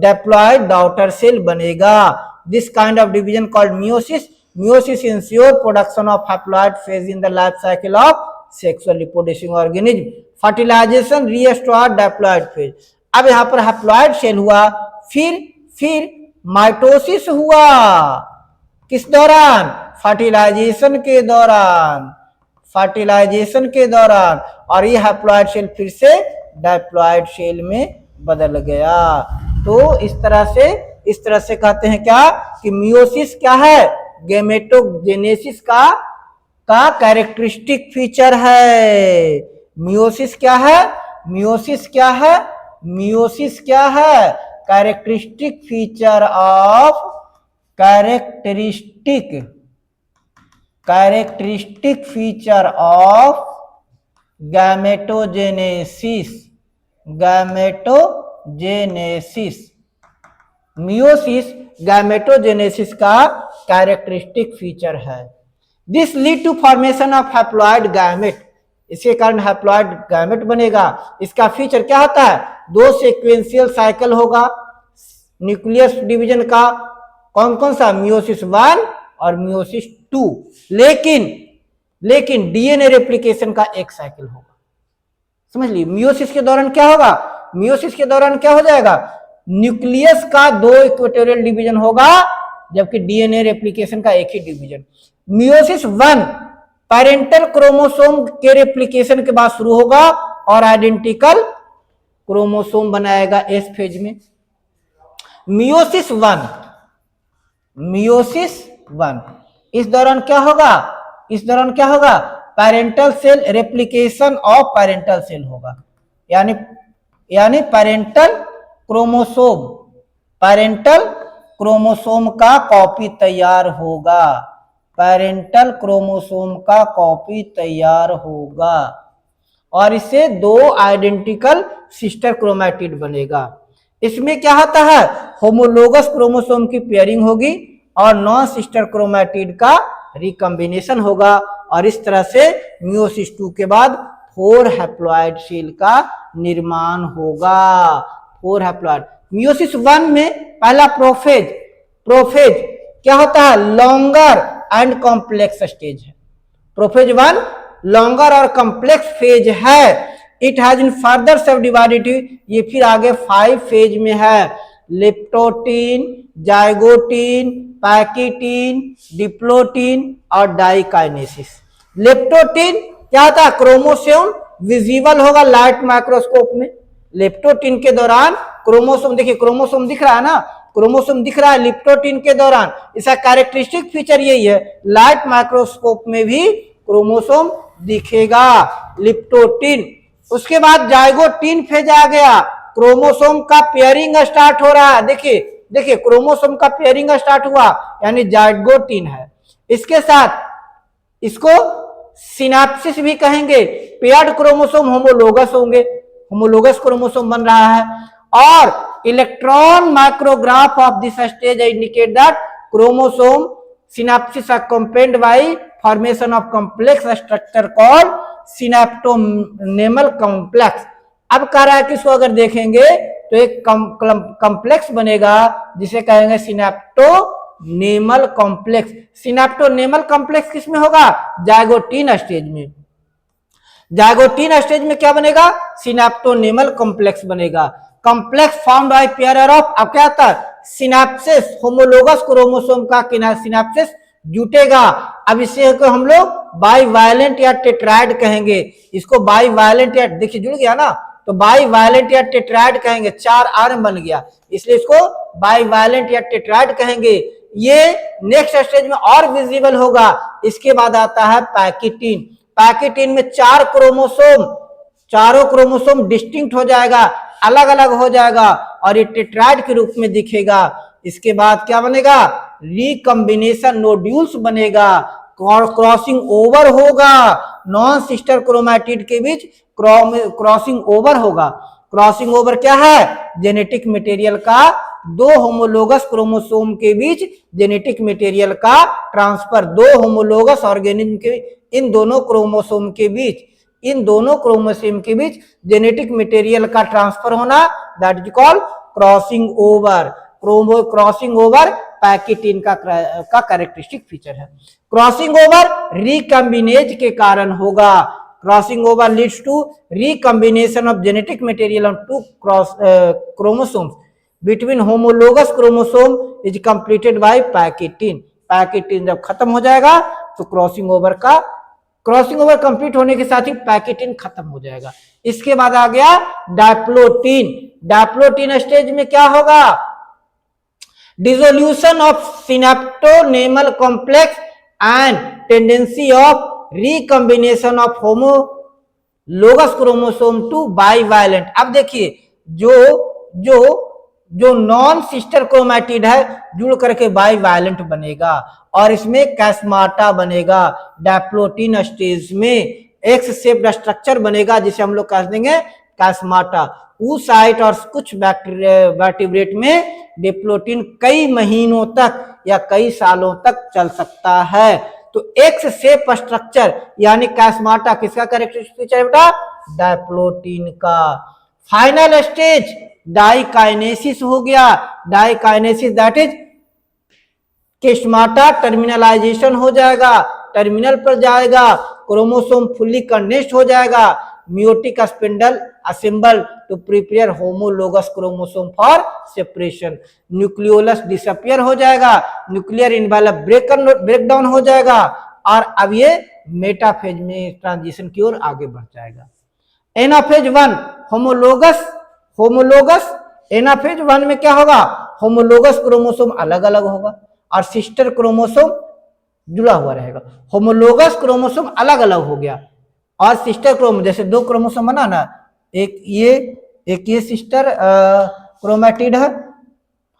डिप्लॉइड डॉटर सेल बनेगा। This kind of division called meiosis. Meiosis ensure production of haploid phase in the life cycle of sexual reproducing organism. Fertilization restore diploid phase. अब यहाँ पर haploid cell हुआ, फिर माइटोसिस हुआ, किस दौरान, फर्टिलाइजेशन के दौरान, और ये हैप्लॉइड सेल फिर से डायप्लॉइड सेल में बदल गया। तो इस तरह से कहते हैं क्या कि मियोसिस क्या है, गैमेटोजेनेसिस का कैरेक्टरिस्टिक फीचर है। मियोसिस क्या है, characteristic feature of gametogenesis. Meiosis gametogenesis का कैरेक्टरिस्टिक फीचर है। This lead to formation of haploid gamete. इसके कारण हैप्लॉइड गैमेट बनेगा। इसका फीचर क्या होता है, 2 सीक्वेंशियल साइकिल होगा न्यूक्लियस डिवीजन का, कौन सा, मियोसिस 1 और मियोसिस 2। लेकिन डीएनए रेप्लिकेशन का एक साइकिल होगा। समझ लीजिए, मियोसिस के दौरान क्या हो जाएगा, न्यूक्लियस का 2 इक्वेटोरियल डिवीजन होगा, जबकि डीएनए रेप्लिकेशन का एक ही डिवीजन। मियोसिस 1 पेरेंटल क्रोमोसोम के रेप्लिकेशन के बाद शुरू होगा और आइडेंटिकल क्रोमोसोम बनाएगा एस फेज में। मियोसिस 1 इस दौरान क्या होगा, parental cell replication of parental cell होगा, यानी पेरेंटल क्रोमोसोम का कॉपी तैयार होगा, और इससे 2 आइडेंटिकल सिस्टर क्रोमैटिड बनेगा। इसमें क्या होता है, होमोलोगस क्रोमोसोम की पेयरिंग होगी और नॉन सिस्टर क्रोमैटिड का रिकॉम्बिनेशन होगा और इस तरह से मियोसिस 2 के बाद 4 हैप्लॉइड सेल का निर्माण होगा। 4 हैप्लॉइड। मियोसिस 1 में पहला प्रोफेज, प्रोफेज क्या होता है, लॉन्गर एंड कॉम्प्लेक्स स्टेज है। प्रोफेज 1 लॉन्गर और कॉम्प्लेक्स फेज है। इट हैज इन फर्दर सब डिवाइडेड, ये फिर आगे 5 फेज में है, लेप्टोटीन, जाइगोटीन, पैकिटीन, डिप्लोटीन और डाइकाइनेसिस। लेप्टोटीन क्या होता है, क्रोमोसोम विजिबल होगा लाइट माइक्रोस्कोप में। लेप्टोटीन के दौरान क्रोमोसोम, देखिए क्रोमोसोम दिख रहा है ना, क्रोमोसोम दिख रहा है लिप्टोटीन के दौरान। इसका कैरेक्टरिस्टिक फीचर यही है, लाइट माइक्रोस्कोप में भी क्रोमोसोम दिखेगा लिप्टोटीन। उसके बाद जाइगोटीन फेज आ गया, क्रोमोसोम का पेयरिंग स्टार्ट हो रहा है। देखिए देखिए क्रोमोसोम का पेयरिंग स्टार्ट हुआ, यानी जाइगोटीन है। इसके साथ इसको सिनैप्सिस भी कहेंगे। पेयर्ड क्रोमोसोम होमोलोगस होंगे, होमोलोगस क्रोमोसोम बन रहा है। और electron micrograph of this stage indicate that chromosome synapsis accompanied by formation of complex structure called synaptonemal complex. अब कह रहा है कि इसको अगर देखेंगे तो एक कॉम्प्लेक्स बनेगा जिसे कहेंगे सिनैप्टोनेमल कॉम्प्लेक्स। सिनैप्टोनेमल कॉम्प्लेक्स किसमें होगा, जाइगोटीन स्टेज में। जाइगोटीन स्टेज में क्या बनेगा, सिनैप्टोनेमल कॉम्प्लेक्स बनेगा। Complex formed by pair of, अब क्या आता है, सिनैप्सिस, होमोलोगस क्रोमोसोम का सिनैप्सिस जुटेगा। अब इसे को हम लोग बाईवैलेंट या टेट्राइड कहेंगे। इसको बाईवैलेंट या, देखिए जुड़ गया ना, तो बाईवैलेंट या टेट्राइड कहेंगे, 4 आर्म बन गया, इसलिए इसको बाईवैलेंट या टेट्राइड कहेंगे। ये नेक्स्ट स्टेज में और विजिबल होगा। इसके बाद आता है पैकिटीन। पैकिटीन में 4 क्रोमोसोम, चारों क्रोमोसोम डिस्टिंक्ट हो जाएगा, अलग अलग हो जाएगा और ये टेट्राइड के रूप में दिखेगा। इसके बाद क्या बनेगा, रिकॉम्बिनेशन नोड्यूल्स बनेगा, क्रॉसिंग ओवर होगा, नॉन सिस्टर क्रोमैटिड के बीच क्रॉसिंग ओवर होगा। क्रॉसिंग ओवर क्या है, जेनेटिक मटेरियल का 2 होमोलोगस क्रोमोसोम के बीच जेनेटिक मटेरियल का ट्रांसफर, 2 होमोलोगस ऑर्गेनिज्म के, इन दोनों क्रोमोसोम के बीच, इन दोनों क्रोमोसोम के बीच जेनेटिक मटेरियल का ट्रांसफर होना, that is called crossing over. Crossing over pachytene का कैरेक्टरिस्टिक फीचर है। क्रॉसिंग ओवर रिकॉम्बिनेज के कारण होगा। Crossing over leads to recombination of genetic material on 2 chromosomes between homologous chromosome is completed by pachytene. Pachytene जब खत्म हो जाएगा तो क्रॉसिंग ओवर कंप्लीट होने के साथ ही पैकिटीन खत्म हो जाएगा। इसके बाद आ गया डायप्लोटीन। डायप्लोटीन स्टेज में क्या होगा, dissolution of synaptonemal complex and tendency of recombination of homologous chromosome to bivalent. अब देखिए जो नॉन सिस्टर क्रोमैटिड है जुड़ करके बाईवैलेंट बनेगा और इसमें कैस्माटा बनेगा। डायप्लोटीन स्टेज में एक्स शेप्ड स्ट्रक्चर बनेगा जिसे हम लोग कह देंगे कैस्माटा। उस साइट और कुछ वर्टिब्रेट में डिप्लोटीन कई महीनों तक या कई सालों तक चल सकता है। तो एक्स शेप स्ट्रक्चर यानी कैस्माटा किसका कैरेक्टरिस्टिक फीचर है बेटा, डायप्लोटीन का। फाइनल स्टेज डाइकाइनेसिस हो गया। डाइकाइनेसिस दैट इज कैस्माटा टर्मिनलाइजेशन हो जाएगा, टर्मिनल पर जाएगा, क्रोमोसोम फुल्ली कंडेंस्ड हो जाएगा, meiotic spindle assemble to prepare homologous chromosome for separation. Nucleolus disappear हो जाएगा, न्यूक्लियर इनवेलप ब्रेक डाउन हो जाएगा और अब ये मेटाफेज में ट्रांजिशन की ओर आगे बढ़ जाएगा। एनाफेज 1 होमोलोगस एनाफेज 1 में क्या होगा, होमोलोगस क्रोमोसोम अलग अलग होगा और सिस्टर क्रोमोसोम जुड़ा हुआ रहेगा। होमोलोगस क्रोमोसोम अलग अलग हो गया और सिस्टर क्रोमोसोम, जैसे 2 क्रोमोसोम बना ना, एक ये सिस्टर क्रोमैटिड है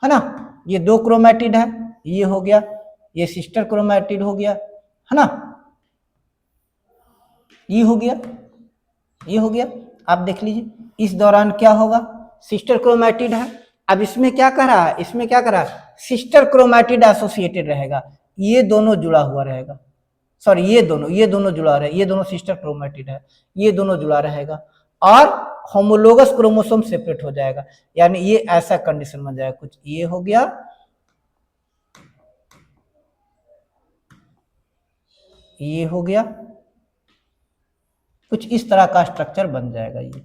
ना, ये 2 क्रोमैटिड है, ये हो गया, ये सिस्टर क्रोमैटिड हो गया, है ना, ये हो गया, ये हो गया। आप देख लीजिए इस दौरान क्या होगा, सिस्टर क्रोमैटिड है, अब इसमें क्या कर रहा है, इसमें क्या कर रहा है, सिस्टर क्रोमैटिड एसोसिएटेड रहेगा, ये दोनों जुड़ा हुआ रहेगा, सॉरी ये दोनों जुड़ा रहे, ये दोनों सिस्टर क्रोमैटिड है, ये दोनों जुड़ा रहेगा और होमोलोगस क्रोमोसोम सेपरेट हो जाएगा, यानी ये ऐसा कंडीशन बन जाएगा, कुछ ये हो गया, ये हो गया, कुछ इस तरह का स्ट्रक्चर बन जाएगा। ये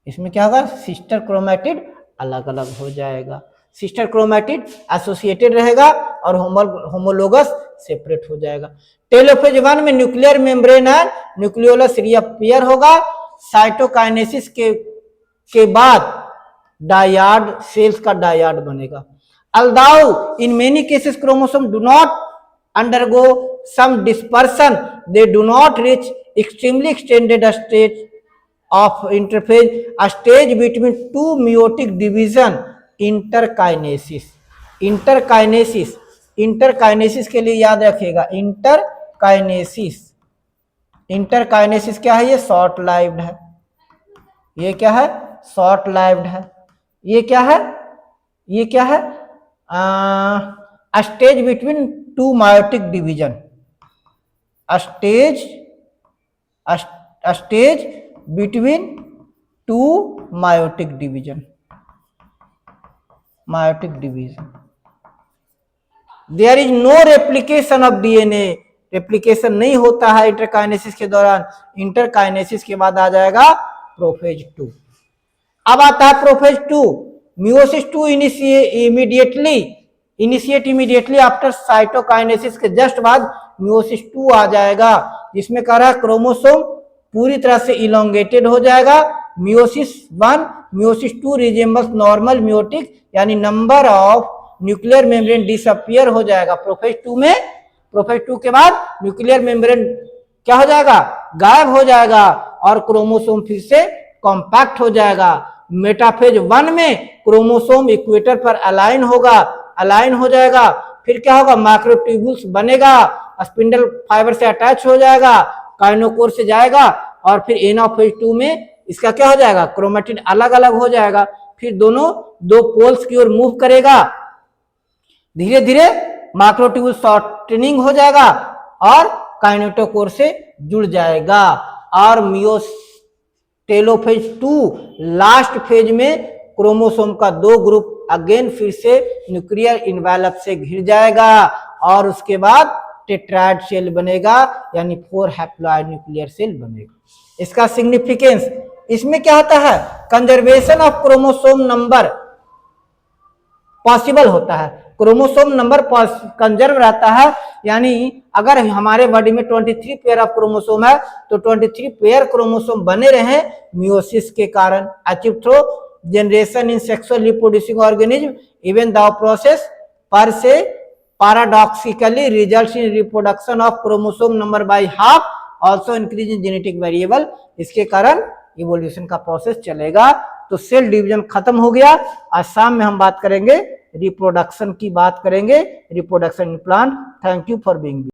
इसमें क्या होगा, सिस्टर क्रोमैटिड अलग अलग हो जाएगा, सिस्टर क्रोमैटिड एसोसिएटेड रहेगा और होमोलोगस सेपरेट हो जाएगा। टेलोफेज 1 में nuclear membrane and nucleolus reappear होगा, साइटोकाइनेसिस के बाद डायाड सेल्स का डायाड बनेगा। Although in many cases chromosome do not undergo some dispersion, they do not reach extremely extended stage of interphase, a stage between two meiotic division, interkinesis। Interkinesis के लिए याद रखिएगा, interkinesis क्या है, ये short lived है, ये क्या है, शॉर्ट लाइव्ड है, ये क्या है, ये क्या है, stage between two meiotic division, stage between two meiotic division, there is no replication of DNA, replication नहीं होता है इंटरकाइनेसिस के दौरान, इंटरकाइनेसिस के बाद आ जाएगा प्रोफेज 2। अब आता है prophase 2, meiosis 2 initiate immediately after cytokinesis के जस्ट बाद मियोसिस 2 आ जाएगा, जिसमें कह रहा है क्रोमोसोम पूरी तरह से इलोंगेटेड हो जाएगा। Meiosis 1 meiosis 2 resembles normal meiotic, यानी number of nuclear membrane disappear हो जाएगा। प्रोफेज 2 के बाद न्यूक्लियर मेम्ब्रेन क्या हो जाएगा, गायब हो जाएगा और क्रोमोसोम फिर से कॉम्पैक्ट हो जाएगा। मेटाफेज 1 में क्रोमोसोम इक्वेटर पर अलाइन हो जाएगा, फिर क्या होगा, माइक्रोट्यूब्यूल्स बनेगा, स्पिंडल फाइबर से अटैच हो जाएगा, काइनोकोर से जाएगा और फिर एनाफेज 2 में इसका क्या हो जाएगा, क्रोमैटिड अलग अलग हो जाएगा, फिर दोनों दो पोल्स की ओर मूव करेगा, धीरे धीरे माइक्रोट्यूब्यूल शॉर्टनिंग हो जाएगा और काइनेटोकोर से जुड़ जाएगा और टेलोफेज 2 लास्ट फेज में क्रोमोसोम का 2 ग्रुप अगेन फिर से न्यूक्लियर इन्वेलप से घिर जाएगा और उसके बाद टेट्राइड सेल बनेगा, यानी 4 हैप्लॉइड न्यूक्लियर सेल बनेगा। इसका सिग्निफिकेंस, इसमें क्या होता है, conservation of chromosome number possible होता है, क्रोमोसोम नंबर कंजर्व रहता है, यानी अगर हमारे बॉडी में 23 पेयर ऑफ क्रोमोसोम है तो 23 पेयर क्रोमोसोम बने रहे मियोसिस के कारण। Achieve through generation in sexual reproducing organism, even the process पर से paradoxically results in reproduction of chromosome number by half, also increase in genetic variable। इसके कारण इवोल्यूशन का प्रोसेस चलेगा। तो सेल डिवीजन खत्म हो गया। आज शाम में हम बात करेंगे रिप्रोडक्शन की, बात करेंगे reproduction in plant. Thank you for being.